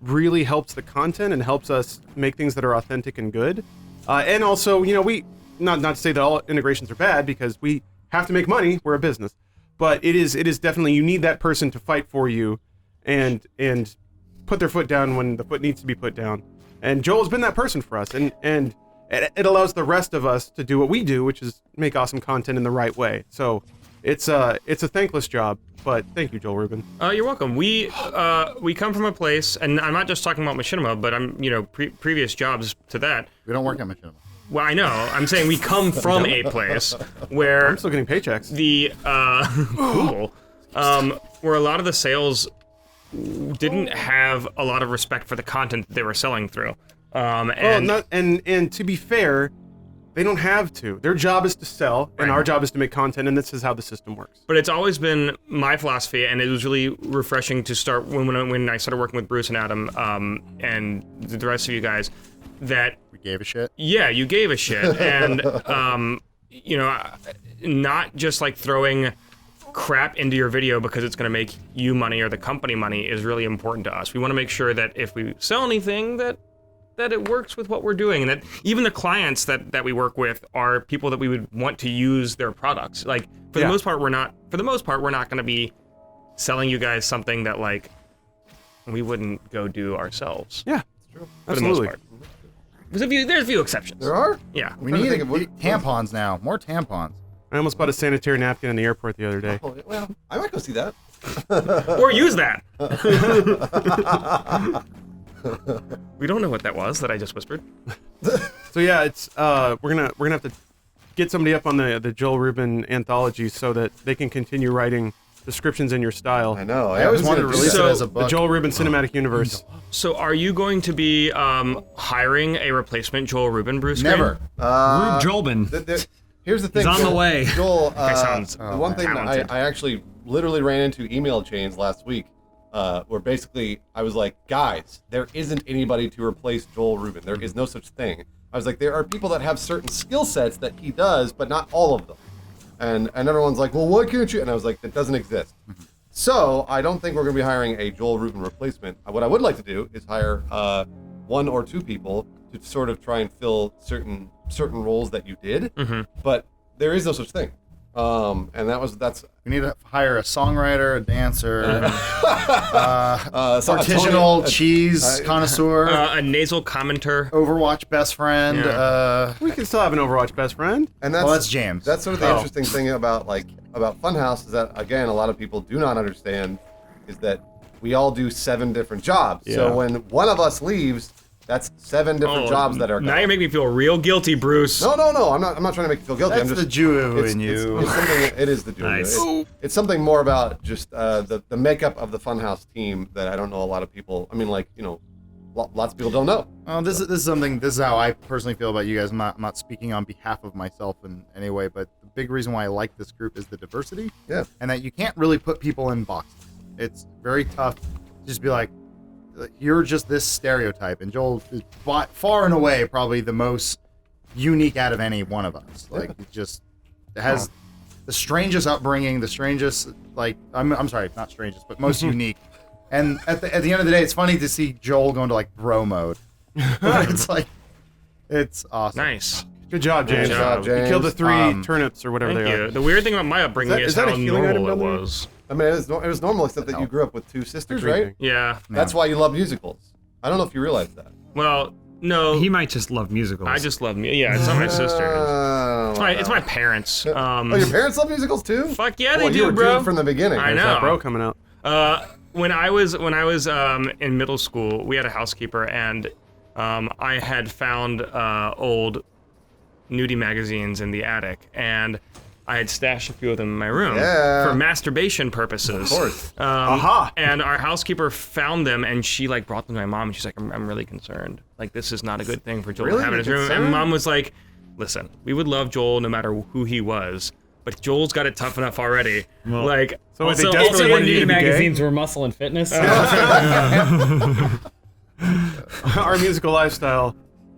really helps the content and helps us make things that are authentic and good. And also, we not to say that all integrations are bad because we have to make money. We're a business, but it is definitely you need that person to fight for you, and put their foot down when the foot needs to be put down. And Joel's been that person for us, and it allows the rest of us to do what we do, which is make awesome content in the right way. So it's a thankless job, but thank you, Joel Rubin. You're welcome. We come from a place, and I'm not just talking about Machinima, but I'm previous jobs to that. We don't work at Machinima. Well, I know. I'm saying we come from a place where I'm still getting paychecks. the cool, where a lot of the sales didn't have a lot of respect for the content that they were selling through. And to be fair, they don't have to. Their job is to sell, and our job is to make content, and this is how the system works. But it's always been my philosophy, and it was really refreshing to start when I started working with Bruce and Adam and the rest of you guys, that We gave a shit. yeah, you gave a shit, and not just like throwing crap into your video because it's going to make you money or the company money is really important to us. We want to make sure that if we sell anything that it works with what we're doing, and that even the clients that we work with are people that we would want to use their products. Like for the most part, we're not going to be selling you guys something that like we wouldn't go do ourselves. Yeah, For absolutely. the most part. There's a few exceptions. There are? Yeah. We trying to need think of what- tampons now. More tampons. I almost bought a sanitary napkin in the airport the other day. Oh, well, I might go see that. Or use that. We don't know what that was that I just whispered. So yeah, it's we're gonna have to get somebody up on the Joel Rubin anthology so that they can continue writing descriptions in your style. I know. I always who's wanted to gonna do release that? it as a The book. Joel Rubin cinematic universe. So are you going to be hiring a replacement Joel Rubin, Bruce? Never. Rube Jolbin. Here's the thing. He's on the Joel- way. Joel, sounds the one thing that talented. I actually literally ran into email chains last week where basically I was like, guys, there isn't anybody to replace Joel Rubin. There is no such thing. I was like, there are people that have certain skill sets that he does, but not all of them. And everyone's like, well, why can't you? And I was like, that doesn't exist. So I don't think we're going to be hiring a Joel Rubin replacement. What I would like to do is hire 1 or 2 people to sort of try and fill certain roles that you did. But there is no such thing. And that's We need to hire a songwriter, a dancer, so- artisanal Tony- cheese connoisseur, A nasal commenter. Overwatch best friend. Yeah. We can still have an Overwatch best friend. And that's Well, that's James. That's sort of the interesting thing about Funhaus is that again a lot of people do not understand is that we all do 7 different jobs. Yeah. So when one of us leaves, that's 7 different jobs that are Now gone. you're making me feel real guilty, Bruce. No. I'm not trying to make you feel guilty. That's I'm just the Jew it's, in you. It's something. It is the Jew. Nice. It's something more about just the makeup of the Funhaus team that I don't know a lot of people. I mean, lots of people don't know. This is how I personally feel about you guys. I'm not speaking on behalf of myself in any way, but the big reason why I like this group is the diversity. Yeah. And that you can't really put people in boxes. It's very tough to just be like, you're just this stereotype. And Joel is far and away probably the most unique out of any one of us. Like, it just has the strangest upbringing, the strangest, I'm sorry, not strangest, but most unique. And at the end of the day, it's funny to see Joel go into bro mode. It's awesome. Nice. Good job, James. Good job, You killed the James. 3 turnips or whatever Thank they you. are. The weird thing about my upbringing Is is that how a healing item normal it down there? was. I mean, it was normal except that you grew up with 2 sisters, right? Yeah. That's why you love musicals. I don't know if you realize that. Well, no. He might just love musicals. I just love me. Yeah, it's not my sister. It's my parents. Oh, your parents love musicals too? Fuck yeah, they Well, you do, were bro. doomed from the beginning. I There's know. that bro coming out. When I was in middle school, we had a housekeeper, and I had found old nudie magazines in the attic, and I had stashed a few of them in my room Yeah. for masturbation purposes. Of course. Aha! And our housekeeper found them, and she brought them to my mom, and she's like, I'm really concerned. This is not a good thing for Joel Really? to have in his You're room. concerned? And Mom was like, listen, we would love Joel no matter who he was, but Joel's got it tough enough already. So also, they also desperately the wanted you nudie to be gay? magazines were muscle and fitness. Our musical lifestyle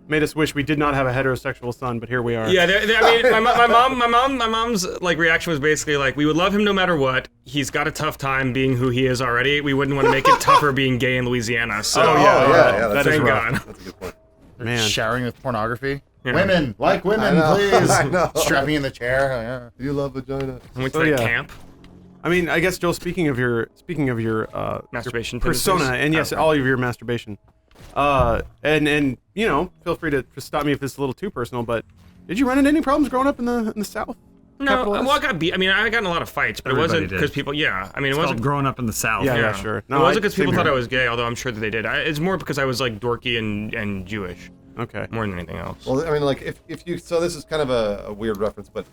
made us wish we did not have a heterosexual son, but here we are. Yeah, I mean, my mom's reaction was basically we would love him no matter what. He's got a tough time being who he is already. We wouldn't want to make it tougher being gay in Louisiana. So, yeah, that's thank rough. God. That's a good point. Man. Showering with pornography. Yeah. Women, women, I know. please. I know. Strapping in the chair. You love vagina. I went to So, that yeah. camp. I mean, I guess Joel. Speaking of your Masturbation persona, tendencies? and yes, Okay. all of your masturbation. And feel free to stop me if this is a little too personal. But did you run into any problems growing up in the South? No, Capital S? well, I got beat. I mean, I got in a lot of fights, but Everybody it wasn't did. because people. Yeah, I mean, it It's wasn't. called growing up in the South. Yeah, sure. It wasn't because people same thought I here. was gay, although I'm sure that they did. It's more because I was dorky and Jewish Okay. more than anything else. Well, I mean, if you so this is kind of a weird reference, but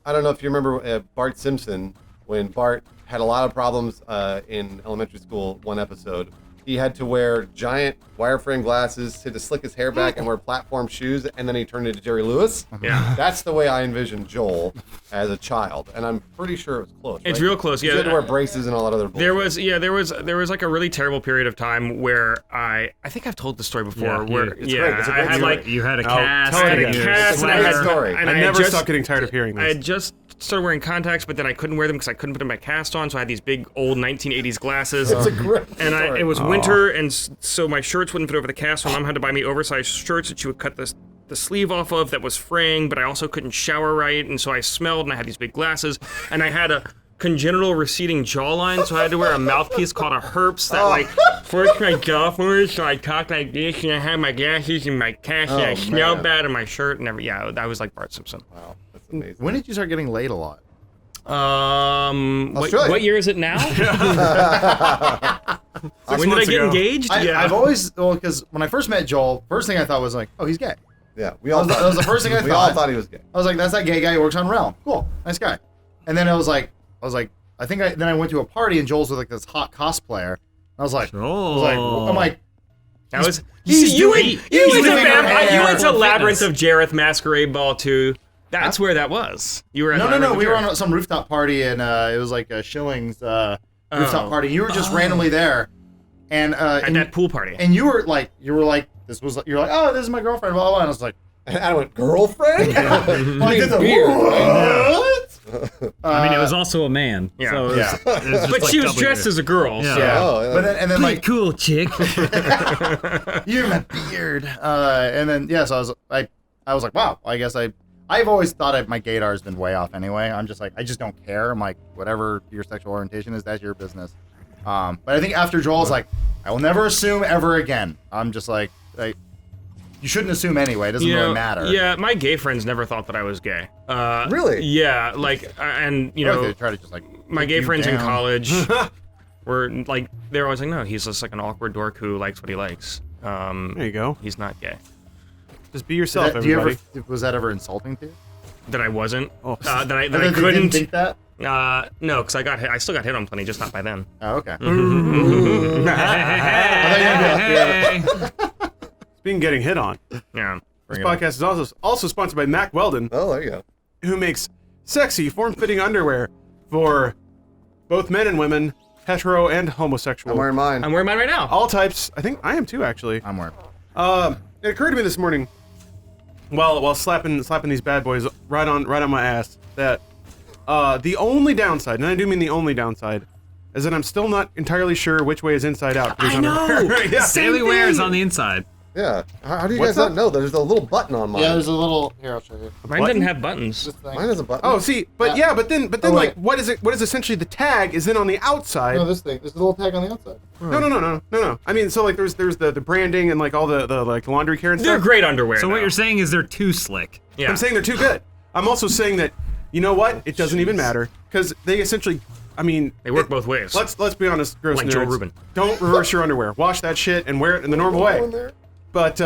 I don't know if you remember Bart Simpson when Bart had a lot of problems in elementary school. One episode, he had to wear giant wireframe glasses, had to slick his hair back, and wear platform shoes, and then he turned into Jerry Lewis. Yeah. That's the way I envisioned Joel as a child, and I'm pretty sure it was close. It's right? real close, You yeah. had to wear braces and all that other bullshit. There was a really terrible period of time where I think I've told the story before. Yeah, where it's great. It's a I great had story. You had a Oh, cast. tell it and again. you- cast, and I Great had story. and I had never just- stop getting tired of hearing I this. had just started wearing contacts, but then I couldn't wear them because I couldn't put my cast on, so I had these big old 1980s glasses. It's a great And story. it was winter, and so my shirts wouldn't fit over the cast. So Mom had to buy me oversized shirts that she would cut the sleeve off of that was fraying, but I also couldn't shower right, and so I smelled, and I had these big glasses, and I had a congenital receding jawline, so I had to wear a mouthpiece called a herps that like forced my jaw forward, so I talked like this, and I had my glasses and my cast, and I smelled bad in my shirt and everything. Yeah, I was like Bart Simpson. Wow, that's amazing. When did you start getting laid a lot? What year is it now? When did I get engaged? I've always, because when I first met Joel, first thing I thought was like, oh, he's gay. Yeah, we all. That was the first thing I thought. We all thought he was gay. I was like, that's that gay guy who works on Realm. Cool, nice guy. And then I was like, then I went to a party and Joel's with like this hot cosplayer. I was like, I'm like, that was you went to Labyrinth of Jareth Masquerade Ball 2. That's where that was. You were at no. We were on some rooftop party and it was like a Shillings rooftop party. You were just randomly there, and at that pool party. And you were like, you're like, oh, this is my girlfriend, blah blah. blah. And I was like, and I went, girlfriend? like, what? I mean, it was also a man. Yeah. So it was, it was just But like she was double dressed weird. as a girl. Yeah. So. Oh, but then Play like, cool, chick. you're my beard. And then so I was like, wow. I guess I've always thought my gaydar has been way off anyway. I'm just like, I just don't care. I'm like, whatever your sexual orientation is, that's your business. But I think after Joel's like, I will never assume ever again. I'm just like you shouldn't assume anyway. It doesn't really matter. Yeah, my gay friends never thought that I was gay. Really? Yeah, like, and you know, they try to just like my gay friends in down. college were like, they're always like, no, he's just like an awkward dork who likes what he likes. There you go. He's not gay. Just be yourself, everybody. Was that ever insulting to you? That I wasn't. Oh. That I Didn't couldn't. think that? No, because I still got hit on plenty, just not by them. Oh, okay. Hey. Speaking of getting hit on, Yeah. this podcast is also sponsored by Mac Weldon, Oh, there you go. who makes sexy, form-fitting underwear for both men and women, hetero and homosexual. I'm wearing mine. I'm wearing mine right now. All types. I think I am too, actually. I'm wearing. It occurred to me this morning, while slapping these bad boys right on my ass, that the only downside, and I do mean the only downside, is that I'm still not entirely sure which way is inside out. I know. Yeah. Daily wear is on the inside. Yeah. How do you What's guys not up? know? There's a little button on mine. Yeah, there's a little. Here, I'll show you. Mine didn't have buttons. This thing. Mine has a button. Oh, see, but but then Oh, like, wait. what is essentially the tag is then on the outside. No, this thing. There's a little tag on the outside. No. I mean, so like, there's the branding and like all the like laundry care and They're stuff. great underwear. So what though. you're saying is they're too slick. Yeah. I'm saying they're too good. I'm also saying that, you know what? It doesn't even matter because they essentially, I mean, They work both ways. Let's be honest, gross Like nerds. Joe Rubin. Don't reverse your underwear. Wash that shit and wear it in the normal way. In there? But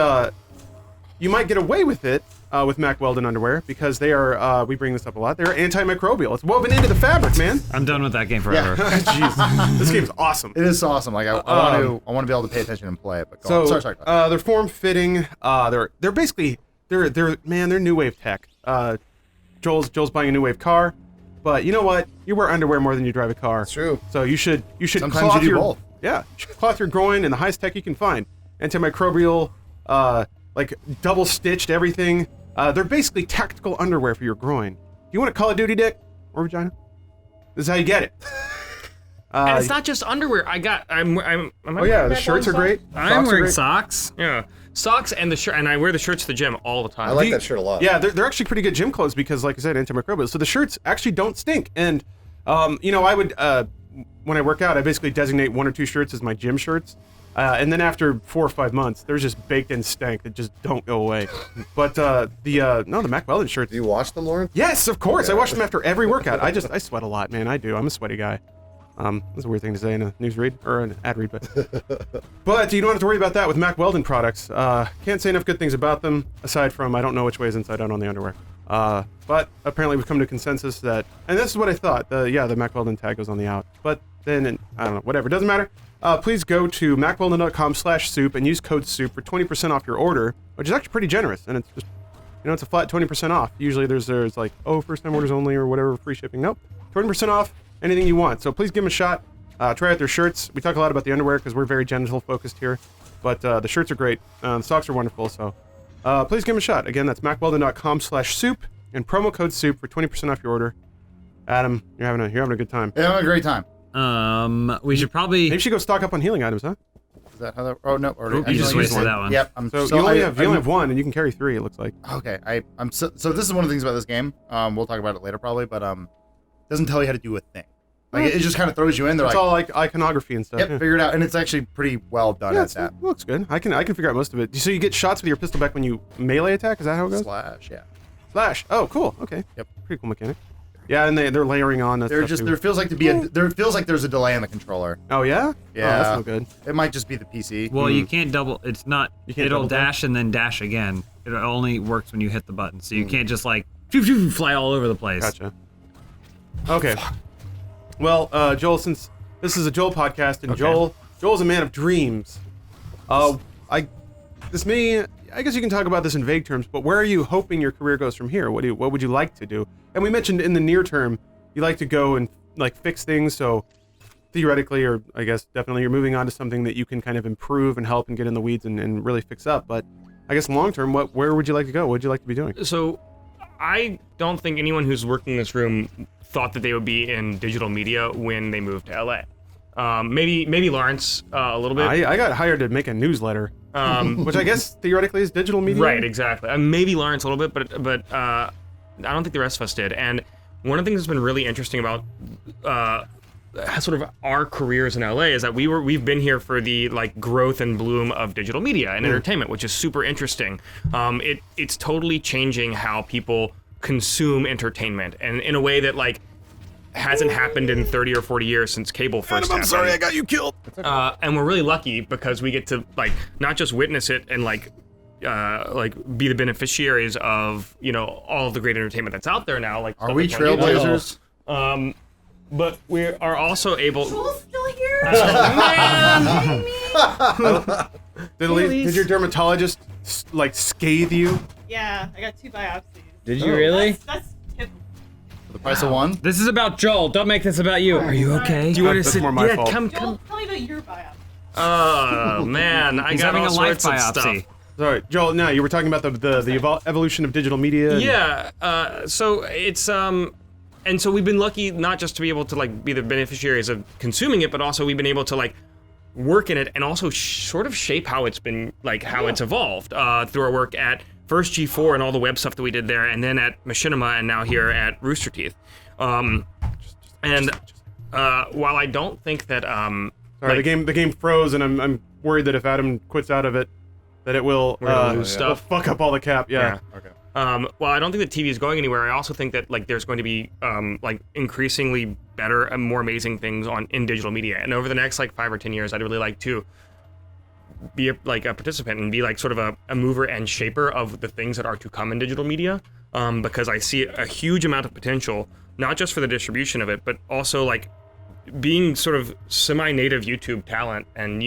you might get away with it with Mac Weldon underwear because they are. We bring this up a lot. They're antimicrobial. It's woven into the fabric, man. I'm done with that game forever. Jeez, this game's awesome. It is awesome. Like I want to be able to pay attention and play it. But go So on. Sorry. they're form fitting. They're basically they're new wave tech. Joel's buying a new wave car, but you know what? You wear underwear more than you drive a car. It's true. So you should Sometimes cloth you do your, both. Yeah, you should cloth your groin in the highest tech you can find. Antimicrobial, like double stitched everything. They're basically tactical underwear for your groin. Do you want a Call of Duty dick or vagina? This is how you get it. and it's not just underwear. Oh yeah, the shirts are great. I'm Socks are wearing great. socks. Yeah. Socks and the shirt, and I wear the shirts to the gym all the time. I like that shirt a lot. Yeah, they're actually pretty good gym clothes because, like I said, antimicrobial. So the shirts actually don't stink. And, you know, I would, when I work out, I basically designate 1 or 2 shirts as my gym shirts. And then after 4 or 5 months, there's just baked in stank that just don't go away. But the Mac Weldon shirts. Do you wash them, Lauren? Yes, of course. Okay. I wash them after every workout. I sweat a lot, man. I do. I'm a sweaty guy. That's a weird thing to say in a news read or an ad read, but you don't have to worry about that with Mac Weldon products. Can't say enough good things about them aside from I don't know which way is inside out on the underwear. But apparently we've come to a consensus that, and this is what I thought. The Mac Weldon tag goes on the out, but then I don't know. Whatever, doesn't matter. Please go to macweldon.com/soup and use code soup for 20% off your order, which is actually pretty generous, and it's just, you know, it's a flat 20% off. Usually there's like, oh, first time orders only or whatever, free shipping. Nope, 20% off anything you want. So please give them a shot. Try out their shirts. We talk a lot about the underwear because we're very genital focused here, but the shirts are great. The socks are wonderful. So please give them a shot. Again, that's macweldon.com/soup and promo code soup for 20% off your order. Adam, you're having a good time. Yeah, I'm having a great time. We should probably. Maybe you should go stock up on healing items, huh? Is that how that? Oh no, or You just wasted that one. Yep. So you only have 1, and you can carry 3. It looks like. Okay, so this is one of the things about this game. We'll talk about it later probably, but doesn't tell you how to do a thing. Like it just kind of throws you in. They're It's like, all like iconography and stuff. yep, yeah. figure it out, and it's actually pretty well done Yeah, at that. it looks good. I can figure out most of it. So you get shots with your pistol back when you melee attack. Is that how it goes? Slash, yeah. Slash. Oh, cool. Okay. Yep. Pretty cool mechanic. Yeah, and they're layering on. There feels like there's a delay in the controller. Oh yeah. Yeah. Oh, that's no good. It might just be the PC. Well, you can't double. It's not. You can't It'll double dash and then dash again. It only works when you hit the button. So you can't just like phew, phew, fly all over the place. Gotcha. Okay. Well, Joel, since this is a Joel podcast, and Joel's a man of dreams. I guess you can talk about this in vague terms, but where are you hoping your career goes from here? What would you like to do? And we mentioned in the near term, you like to go and like fix things. So theoretically, or I guess definitely, you're moving on to something that you can kind of improve and help and get in the weeds and really fix up. But I guess long term, where would you like to go? What would you like to be doing? So I don't think anyone who's working in this room thought that they would be in digital media when they moved to LA. Maybe Lawrence a little bit. I got hired to make a newsletter, which I guess theoretically is digital media. Right, exactly. Maybe Lawrence a little bit, but I don't think the rest of us did. And one of the things that's been really interesting about sort of our careers in LA is that we've been here for the like growth and bloom of digital media and entertainment, which is super interesting. It's totally changing how people consume entertainment, and in a way that like hasn't happened in 30 or 40 years since cable first happened. I'm sorry I got you killed. And we're really lucky because we get to like not just witness it and like be the beneficiaries of all of the great entertainment that's out there now. Like, Are we trailblazers? But we are also able. Joel's still here? Did your dermatologist like scathe you? Yeah, I got 2 biopsies. Did you really? That's typical. For the price of one? This is about Joel. Don't make this about you. Are you okay? Do you want to That's sit? more my Yeah, fault. come. Joel, tell me about your biopsy. Oh man, I He's got having all a life sorts of biopsy. stuff. Sorry, Joel. No, you were talking about the evolution of digital media. and- Yeah, so it's and so we've been lucky not just to be able to like be the beneficiaries of consuming it, but also we've been able to like work in it and also sort of shape how it's been like how it's evolved through our work at first G4 and all the web stuff that we did there, and then at Machinima, and now here at Rooster Teeth. While I don't think that Sorry, the game froze, and I'm worried that if Adam quits out of it, that it will We're gonna lose will stuff. fuck up all the cap. Yeah. Okay. Well, I don't think that TV is going anywhere. I also think that like there's going to be like increasingly better and more amazing things in digital media. And over the next like 5 or 10 years, I'd really like to be a participant and be like sort of a mover and shaper of the things that are to come in digital media. Because I see a huge amount of potential, not just for the distribution of it, but also like being sort of semi-native YouTube talent and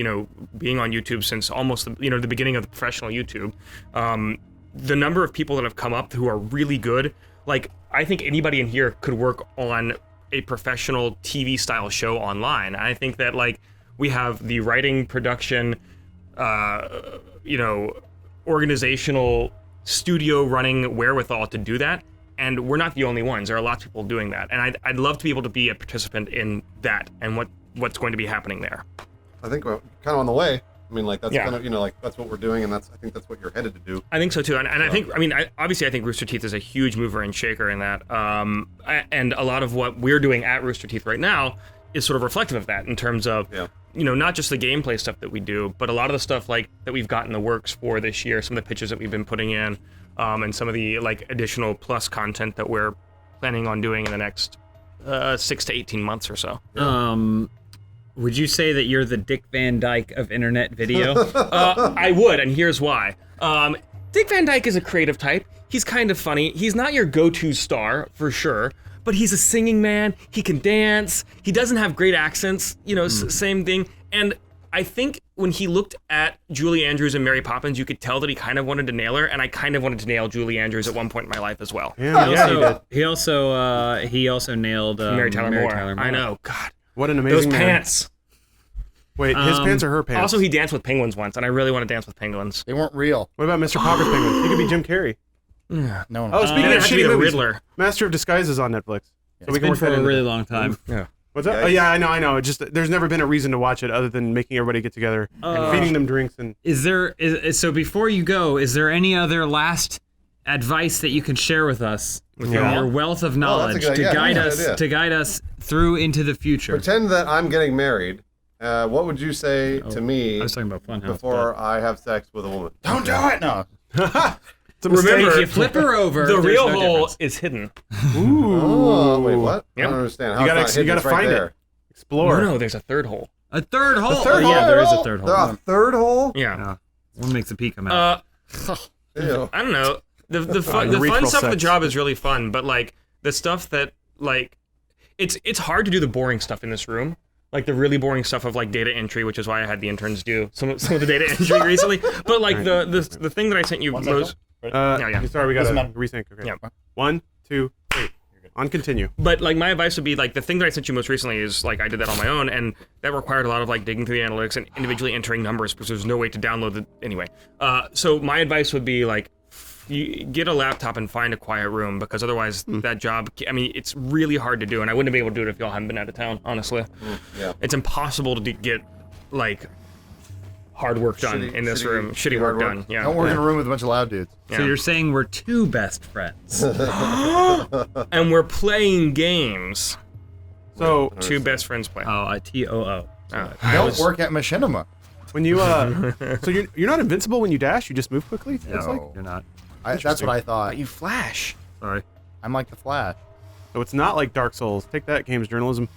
being on YouTube since almost the beginning of the professional YouTube. The number of people that have come up who are really good, like I think anybody in here could work on a professional TV style show online. I think that like we have the writing, production, organizational, studio running wherewithal to do that. And we're not the only ones. There are lots of people doing that. And I'd love to be able to be a participant in that and what's going to be happening there. I think we're kind of on the way. I mean, like that's Yeah. kind of like that's what we're doing, and I think that's what you're headed to do. I think so too, and I think obviously I think Rooster Teeth is a huge mover and shaker in that, and a lot of what we're doing at Rooster Teeth right now is sort of reflective of that in terms of not just the gameplay stuff that we do, but a lot of the stuff like that we've got in the works for this year, some of the pitches that we've been putting in, and some of the like additional plus content that we're planning on doing in the next 6 to 18 months or so. Would you say that you're the Dick Van Dyke of internet video? I would, and here's why. Dick Van Dyke is a creative type. He's kind of funny. He's not your go-to star, for sure, but he's a singing man. He can dance. He doesn't have great accents, same thing. And I think when he looked at Julie Andrews and Mary Poppins, you could tell that he kind of wanted to nail her, and I kind of wanted to nail Julie Andrews at one point in my life as well. Yeah, he did. He also nailed Mary Tyler Moore. I know, God. What an Those amazing man. pants. Wait, his pants or her pants? Also, he danced with penguins once, and I really want to dance with penguins. They weren't real. What about Mr. Popper's penguin? He could be Jim Carrey. No one. Oh, speaking It of had to be shitty the movies, Riddler. Master of Disguise is on Netflix. So we It's can been work for that a in. really long time. Yeah. What's that? Oh, yeah, I know. It's just there's never been a reason to watch it other than making everybody get together and feeding them drinks and. So before you go, is there any other last advice that you can share with us with Yeah. your wealth of knowledge good- yeah, that's a good idea. to guide us through into the future. Pretend that I'm getting married. What would you say to me I was talking about Funhaus. before I have sex with a woman? Don't do it. No. It's a mistake. If you flip her over, The there's real no hole difference. is hidden. Oh, wait, what? Yep. I don't understand. How You gotta- it's not hidden, you gotta it's right find it. there. Explore. No, there's a third hole. A third hole. third Oh, yeah, hole? there is a third hole. A third hole? Yeah. One makes the pee come out. Ew. I don't know. The fun urethral stuff of the sex. job is really fun, but like the stuff that like it's hard to do the boring stuff in this room. Like the really boring stuff of like data entry, which is why I had the interns do some of the data entry recently. But like the thing that I sent you most. Yeah. Sorry, we Doesn't gotta matter. resync. Okay. Yeah. 1, 2, 3. On continue. But like my advice would be like the thing that I sent you most recently is like I did that on my own, and that required a lot of like digging through the analytics and individually entering numbers because there's no way to download it anyway. So my advice would be like you get a laptop and find a quiet room because otherwise that job, I mean, it's really hard to do, and I wouldn't be able to do it if y'all hadn't been out of town. Honestly, Yeah. it's impossible to get like hard work done Shitty- in this shitty- room. Shitty hard work work. done. Yeah. Don't work in a room with a bunch of loud dudes. Yeah. So you're saying we're two best friends. And we're playing games. So Two best friends play. Oh, TOO. I Don't was- work at Machinima. when you so you're not invincible when you dash. You just move quickly. It's like No. You're not. That's what I thought. You flash. Sorry. I'm like the Flash. so it's not like Dark Souls. Take that, games journalism.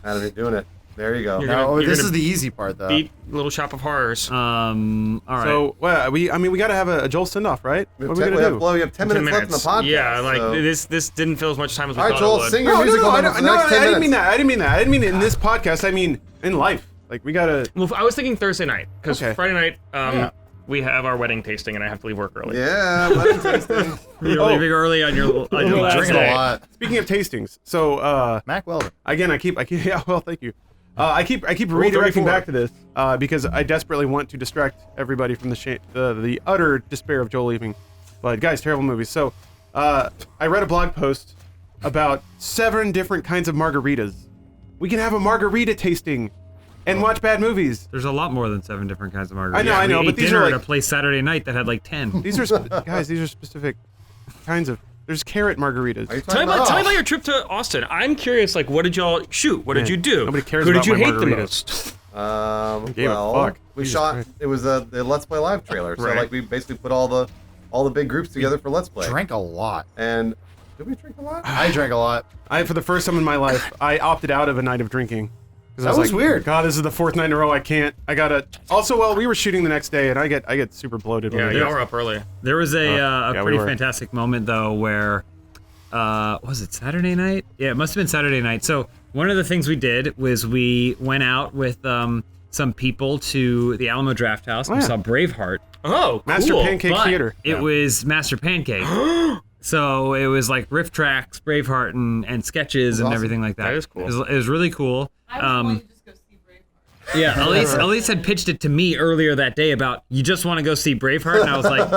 Adam, you're doing it. There you go. You're No, gonna- this gonna is the easy part though. Beat Little Shop of Horrors. All right. So well, we got to have a Joel sendoff, right? We What have, are we 10, gonna do? we have 10 minutes left in the podcast. Yeah, like so. this didn't feel as much time as we All right, thought Joel, it would. sing your musical I number for don't, the no, next 10 I didn't mean minutes. that. I didn't mean that. I didn't mean it in this podcast. I mean in life. Like we gotta. Well, I was thinking Thursday night because Okay. Friday night we have our wedding tasting and I have to leave work early. Yeah, wedding tasting. You're leaving early on your last Drinking day. a lot. Speaking of tastings, so Mac Weldon. again, I keep yeah. Well, thank you. I keep Rule redirecting 34. back to this because I desperately want to distract everybody from the utter despair of Joel leaving. But guys, terrible movies. So I read a blog post about 7 different kinds of margaritas. We can have a margarita tasting and watch bad movies. There's a lot more than 7 different kinds of margaritas. I know, We but ate these dinner are at like- a place Saturday night that had like 10. These are guys. These are specific kinds of. There's carrot margaritas. Are you Tell me, talking tell me about your trip to Austin. I'm curious. Like, what did y'all shoot? What did Man, you do? nobody cares Who about did you my hate the margaritas. most? Gave a Well, fuck. we Jesus shot. Christ. It was the Let's Play Live trailer. So Right. like we basically put all the big groups together for Let's Play. Drank a lot. And did we drink a lot? I drank a lot. For the first time in my life, I opted out of a night of drinking. 'Cause I That was like, weird. God, this is the 4th night in a row. I can't. I gotta. Also, well, we were shooting the next day, and I get super bloated. Yeah, when I y'all get- were up early. There was a yeah, we pretty were. fantastic moment though where was it Saturday night? Yeah, it must have been Saturday night. So one of the things we did was we went out with some people to the Alamo Draft House. We yeah. saw Braveheart. Oh, cool. Master Pancake But Theater. it was Master Pancake. So it was like riff tracks, Braveheart, and sketches and awesome. everything like that. That is cool. It was really cool. I was going to just go see Braveheart. Yeah, Elise had pitched it to me earlier that day about you just want to go see Braveheart, and I was like,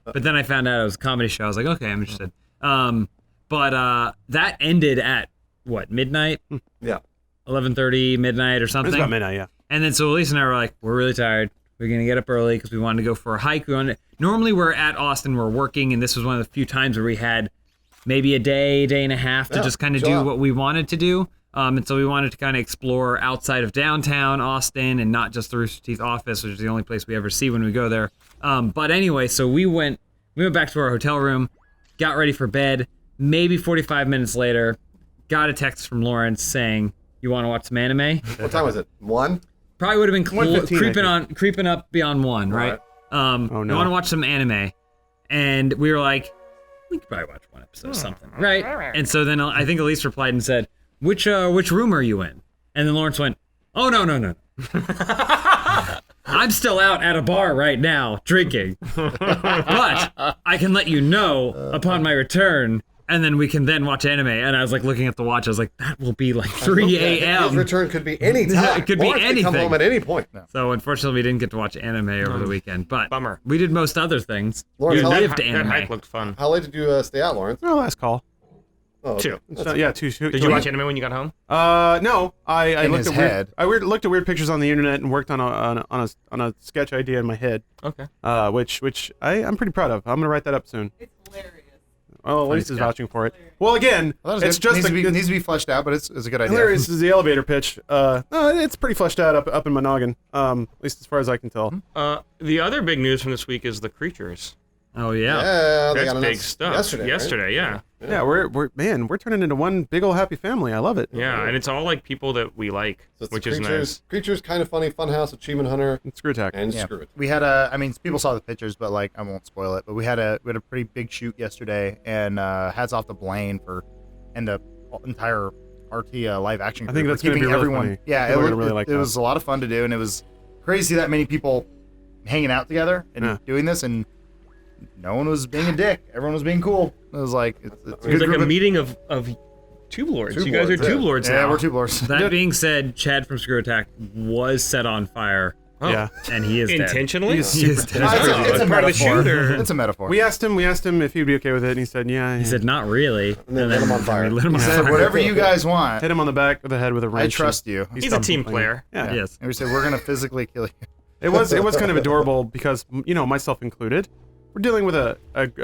but then I found out it was a comedy show. I was like, okay, I'm interested. But that ended at what, midnight, Yeah. 11:30, midnight, or It was something. about midnight. Yeah. And then so Elise and I were like, we're really tired. We're gonna get up early because we wanted to go for a hike. Normally we're at Austin, we're working, and this was one of the few times where we had maybe a day and a half to Yeah, just kind of chill do out. what we wanted to do. And so we wanted to kind of explore outside of downtown Austin and not just the Rooster Teeth office, which is the only place we ever see when we go there. But anyway, so we went back to our hotel room, got ready for bed. Maybe 45 minutes later, got a text from Lawrence saying, "You want to watch some anime?" What time was it? 1? Probably would have been 1:15, I creeping up beyond 1, right? Oh, no. You want to watch some anime, and we were like, we could probably watch one episode of something, right? And so then I think Elise replied and said, which room are you in? And then Lawrence went, oh no. I'm still out at a bar right now drinking, but I can let you know upon my return. And then we can then watch anime. And I was like looking at the watch. I was like, that will be like 3 His a.m. return could be any time. It could be Lawrence could come anything. home at any point. So unfortunately, we didn't get to watch anime over the weekend. But Bummer. we did most other things. Lawrence, We how- lived That anime. hike looked fun. How late did you stay out, Lawrence? Oh, last call. Oh, okay. Two. Yeah, two. Did you watch anime when you got home? No. I In looked his at head. looked at weird pictures on the internet and worked on a sketch idea in my head. Okay. Which I'm pretty proud of. I'm gonna write that up soon. It's hilarious. Oh, Elise is sketch. vouching for it. Well, again, Well, it's just needs to be fleshed out, but it's a good idea. hilarious is the elevator pitch. No, it's pretty fleshed out up in my noggin. At least as far as I can tell. The other big news from this week is the creatures. Oh yeah. Yeah, they That's got big announced stuff. yesterday. Yeah. Yeah, we're turning into one big old happy family. I love it. Yeah, and it's all like people that we like, So it's which is creatures, nice. Creatures, kind of funny, Funhouse, Achievement Hunter, It's Screw Attack. and Yeah. Screw It. We had I mean, people saw the pictures, but like, I won't spoil it. But we had a pretty big shoot yesterday, and hats off to Blaine and the entire RT live action. I think group that's for gonna be keeping really everyone. funny. Yeah, People are it gonna really like it that. was a lot of fun to do, and it was crazy that many people hanging out together and Yeah. doing this, and no one was being a dick. Everyone was being cool. It was like it's a It was good like group a of- meeting of Tube Lords. Tube You guys are Lords, Tube yeah. Lords Yeah, now. we're two blurs. That being said, Chad from Screw Attack was set on fire, Oh. Yeah. and he is dead. Intentionally? He's He is super dead. crazy. It's a Part of the metaphor. shoot, or- It's a metaphor. We asked him if he'd be okay with it, and he said, yeah. He said, "Not really." And then lit him on fire. we lit him He on said, fire. whatever you guys want. hit him on the back of the head with a I wrench. trust you. He He's a stopped team complaining. player. Yeah. Yes. And we said, we're going to physically kill you. It was kind of adorable because, myself included, we're dealing with a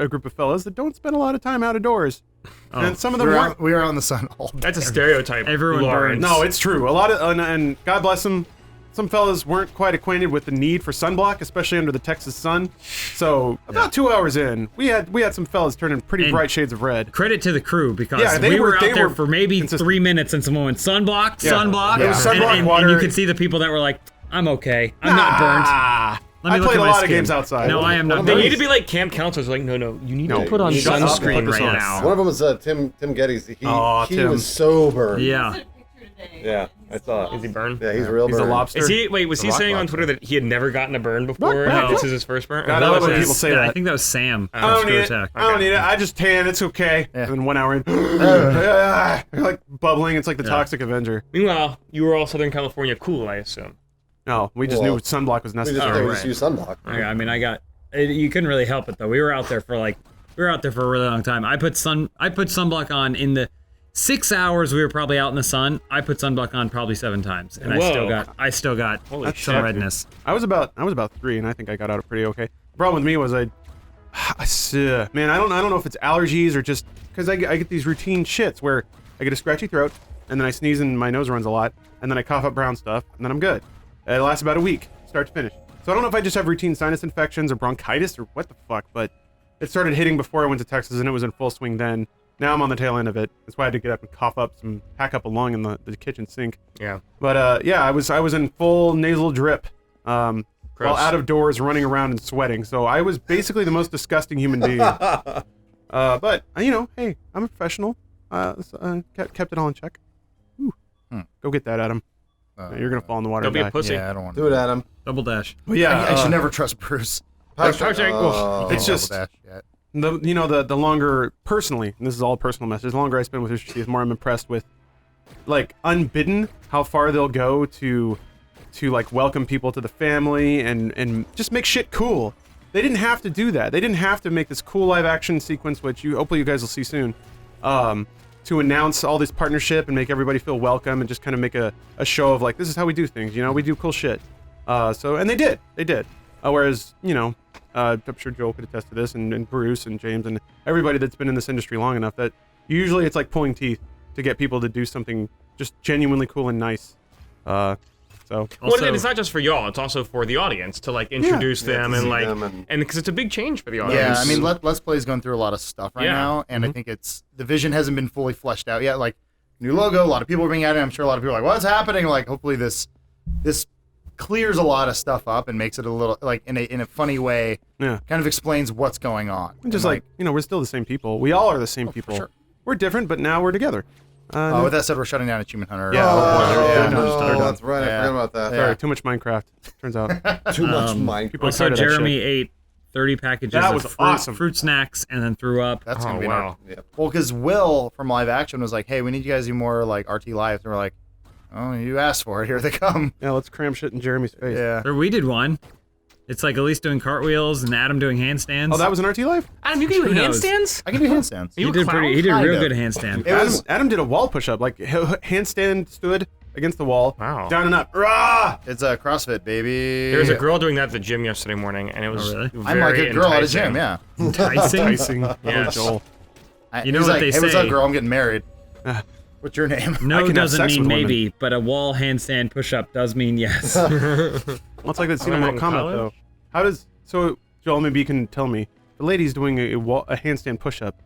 group of fellas that don't spend a lot of time out of doors. And some of them weren't. We were out in the sun all day. That's a stereotype. Everyone Lawrence. burns. No, it's true. A lot of and God bless them. Some fellas weren't quite acquainted with the need for sunblock, especially under the Texas sun. So about 2 hours in, we had some fellas turning pretty And- bright shades of red. Credit to the crew because Yeah, they we were were- out they there were for maybe consistent. 3 minutes, and someone went sunblock, Yeah. sunblock, It was and, sunblock, and water. you could see the people that were like, "I'm okay, I'm not burnt." Ah, Let me I look played at a my lot of skin. games outside. No, I am not. They burnt. need to be like camp counselors. Like, no, you need No, to put on you shut up and sunscreen put this right on. now. One of them was Tim Geddes. He Tim. was so burned. Yeah. I sent a picture today. Yeah, I saw it. Is he burned? Yeah, he's real He's a burned. lobster. Was he rock saying on lobster. Twitter that he had never gotten a burn before, Rock and this lobster. is his first burn? God, Or I love was when it- people say that. I think that was Sam. I don't from need it. Screw Attack. I don't need it. I just tan. It's okay. Yeah. And then 1 hour in, like bubbling. It's like the Toxic Avenger. Meanwhile, you were all Southern California cool, I assume. No, we just Well, knew sunblock was We just, necessary. they just use sunblock. I mean, you couldn't really help it though. We were out there for a really long time. I put sunblock on in the 6 hours we were probably out in the sun. I put sunblock on probably 7 times, and Whoa. I still got Holy some shit. redness. I was about 3, and I think I got out pretty okay. The problem with me was man, I don't know if it's allergies or just because I get these routine shits where I get a scratchy throat, and then I sneeze and my nose runs a lot, and then I cough up brown stuff, and then I'm good. It lasts about a week, start to finish. So I don't know if I just have routine sinus infections or bronchitis or what the fuck, but it started hitting before I went to Texas, and it was in full swing then. Now I'm on the tail end of it. That's why I had to get up and hack up a lung in the kitchen sink. Yeah. But yeah, I was in full nasal drip while Gross. out of doors, running around and sweating. So I was basically the most disgusting human being. But hey, I'm a professional. Kept it all in check. Ooh. Go get that, Adam. You're gonna fall in the water. Don't be and a die. pussy. Yeah, I don't want Do it, Adam. Double dash. But yeah, I should never trust Bruce. Patrick. It's just- Double dash yet. the longer personally, and this is all a personal message, the longer I spend with Rooster Teeth, the more I'm impressed with, like, unbidden, how far they'll go to like welcome people to the family and just make shit cool. They didn't have to do that. They didn't have to make this cool live action sequence, which hopefully you guys will see soon, to announce all this partnership and make everybody feel welcome and just kind of make a show of like, this is how we do things. We do cool shit. And they did. Whereas, I'm sure Joel could attest to this, and Bruce and James and everybody that's been in this industry long enough, that usually it's like pulling teeth to get people to do something just genuinely cool and nice. So Well, Also- and it's not just for y'all; it's also for the audience to like introduce them to and see like, them and- and because it's a big change for the audience. Yeah, I mean, Let's Play is going through a lot of stuff right Yeah. now, and I think the vision hasn't been fully fleshed out yet. Like, new logo, a lot of people are being at it. I'm sure a lot of people are like, what's happening? Like, hopefully this clears a lot of stuff up and makes it a little, like, in a funny way, yeah, kind of explains what's going on. and just like we're still the same people. We all are the same people. sure. We're different, but now we're together. With that said, we're shutting down Achievement Hunter. Yeah. yeah. They're done. That's right. I Yeah. forgot about that. Yeah. Sorry, too much Minecraft. Turns out. Too much Minecraft. People are Also, tired of that Jeremy shit. ate 30 packages That of was awesome. fruit snacks and then threw up. That's Oh going to be wow. Well, because Will from Live Action was like, hey, we need you guys to do more, like, RT Lives. And we're like, oh, you asked for it. Here they come. Yeah, let's cram shit in Jeremy's face. Yeah. Or we did one. It's like Elise doing cartwheels and Adam doing handstands. Oh, that was an RT Live? Adam, you can do Who knows? handstands? I can do handstands. You He a did clown? he did Kind real of. good handstand. It was Adam did a wall push-up, like handstand stood against the wall, Wow. down and up. Rah! it's a CrossFit, baby. There was a girl doing that at the gym yesterday morning, and it was really? very I'm like a girl at a enticing. gym, yeah. Enticing. Enticing. Yes. Joel. You know He's what like, they hey, what's say. up, girl? I'm getting married. What's your name? I No can have doesn't sex mean with women. maybe, but a wall handstand push-up does mean yes. Well, it's like that scene in Am I Mortal in Kombat, college? though. How does... So, Joel, maybe you can tell me. The lady's doing a handstand push-up.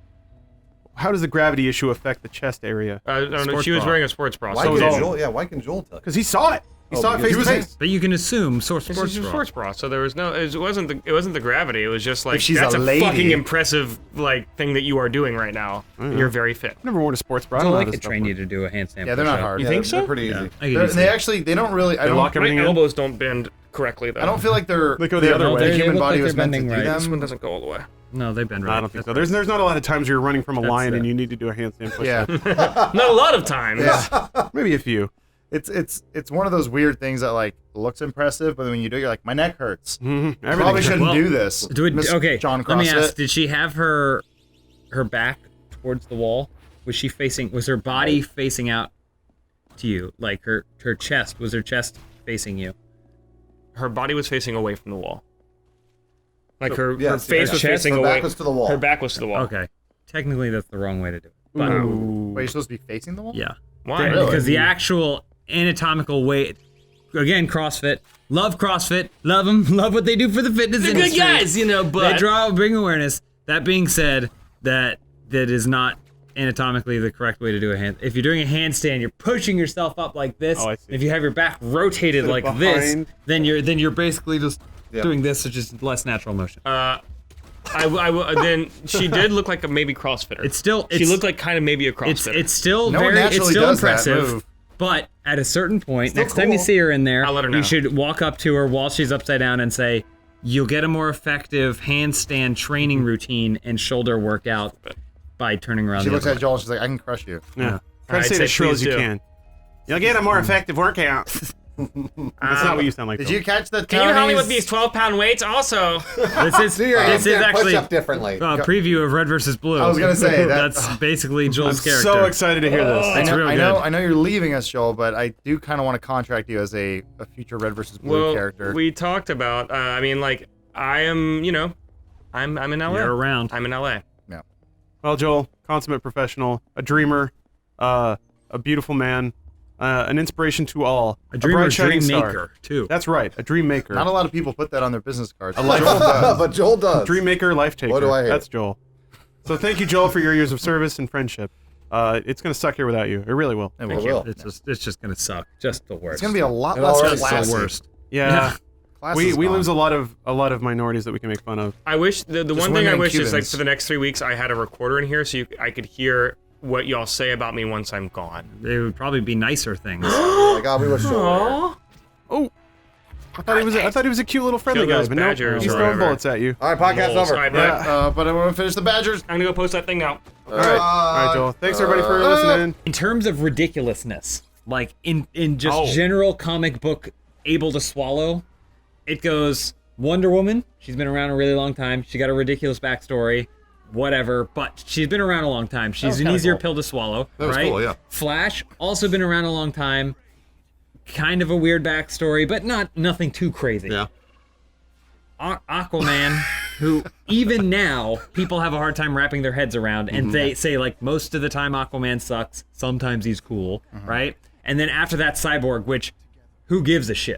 How does the gravity issue affect the chest area? I don't know. Sports She was bra. wearing a sports bra. Why So was can all- Joel? Yeah, why can Joel tell? Because he saw it. He saw it because face he to was- face. But you can assume sports This is a bra. sports bra, so there was no. It wasn't the gravity. It was just like If she's that's a a, lady. fucking impressive like thing that you are doing right now. You're very fit. I've never worn a sports bra. I I don't know I how this could stuff train you works. to do a handstand. Yeah, they're not push-up. hard. You Yeah, think they're so? pretty easy. I could They're- easily- they don't really. I They lock don't. My everything in. elbows don't bend correctly though. I don't feel like they're. They go the other no, way. they- the human look body like was they're meant to do bending right. This one them. doesn't go all the way. No, they've been right. No, I don't think so. There's not a lot of times you're running from a That's lion it. and you need to do a handstand push-up. Yeah, Not a lot of times. Maybe a few. it's one of those weird things that like looks impressive, but when you do, it, you're like, my neck hurts. Mm-hmm. Probably Everything. shouldn't Well, do this. Do it, Miss okay, John let me CrossFit. ask, did she have her back towards the wall? Was her body facing out to you? Like her chest, was her chest facing you? Her body was facing away from the wall. Like her yes, face yeah. was Chest, facing her away. back was to the wall. Her back was to the wall. Okay. Technically, that's the wrong way to do it. But, Wait, you're supposed to be facing the wall? yeah. Why? Really? Because the actual anatomical way, again, CrossFit, love CrossFit, love them, love what they do for the fitness They're industry. good guys, you know, They but bring awareness. That being said, that is not anatomically the correct way to do a hand. If you're doing a handstand, you're pushing yourself up like this. Oh, I see. If you have your back rotated like this, behind. then you're basically just Yeah. doing this, which is less natural motion. then she did look like a maybe CrossFitter. She She looked like kind of maybe a it's CrossFitter. it's still No one very it's naturally still does that impressive. move. But at a certain point, Still next time you cool. see her in there, I'll let her know. you should walk up to her while she's upside down and say, "You'll get a more effective handstand training routine and shoulder workout by turning around." She the looks other at Joel and she's like, I can crush you. Yeah. Try I'd to say it say as shrill please as you do. can. You'll get a more effective workout. That's not what you sound like. Did though. you catch the Can you help me with Tony's- these 12-pound weights also? This is actually push up differently. a preview of Red versus Blue. I was gonna say that. That's basically Joel's I'm character. so excited to hear this. I It's know, real I good. know, I know you're leaving us, Joel, but I do kind of want to contract you as a future Red versus Blue Well, character. we talked about. I mean, like I am. You know, I'm in LA. You're around. I'm in LA. Well, Joel, consummate professional, a dreamer, a beautiful man, an inspiration to all, A dreamer, bright shining dream star. maker too. That's right, a dream maker. Not a lot of people put that on their business cards. life- Joel does. but Joel does. Dream maker, life taker. What do I hear? That's Joel. So thank you, Joel, for your years of service and friendship. It's gonna suck here without you. It really will. It It will. will. It's just gonna suck. Just the worst. It's gonna be a lot It less already classy. sucks. worst. Yeah. Class We is we gone. lose a lot of minorities that we can make fun of. I wish the one women thing I and wish is like Cubans. for the next 3 weeks I had a recorder in here so I could hear what y'all say about me once I'm gone. They would probably be nicer things. Oh my God, we wish Joel were here. Oh, I thought he was a cute little friendly Kill guy, those but no, badgers he's or throwing whatever. bullets at you. All right, podcast Moles. over. All right, bye. But I want to finish the Badgers. I'm gonna go post that thing now. All right, Joel. Thanks everybody for listening. In terms of ridiculousness, like in just Oh. general comic book able to swallow, it goes Wonder Woman. She's been around a really long time. She got a ridiculous backstory, whatever, but she's been around a long time. She's an kinda easier cool. pill to swallow, That was right? cool, yeah. Flash also been around a long time. Kind of a weird backstory, but nothing too crazy. Yeah. Aquaman, who even now people have a hard time wrapping their heads around, and they say like most of the time Aquaman sucks, sometimes he's cool, right? And then after that, Cyborg, which who gives a shit?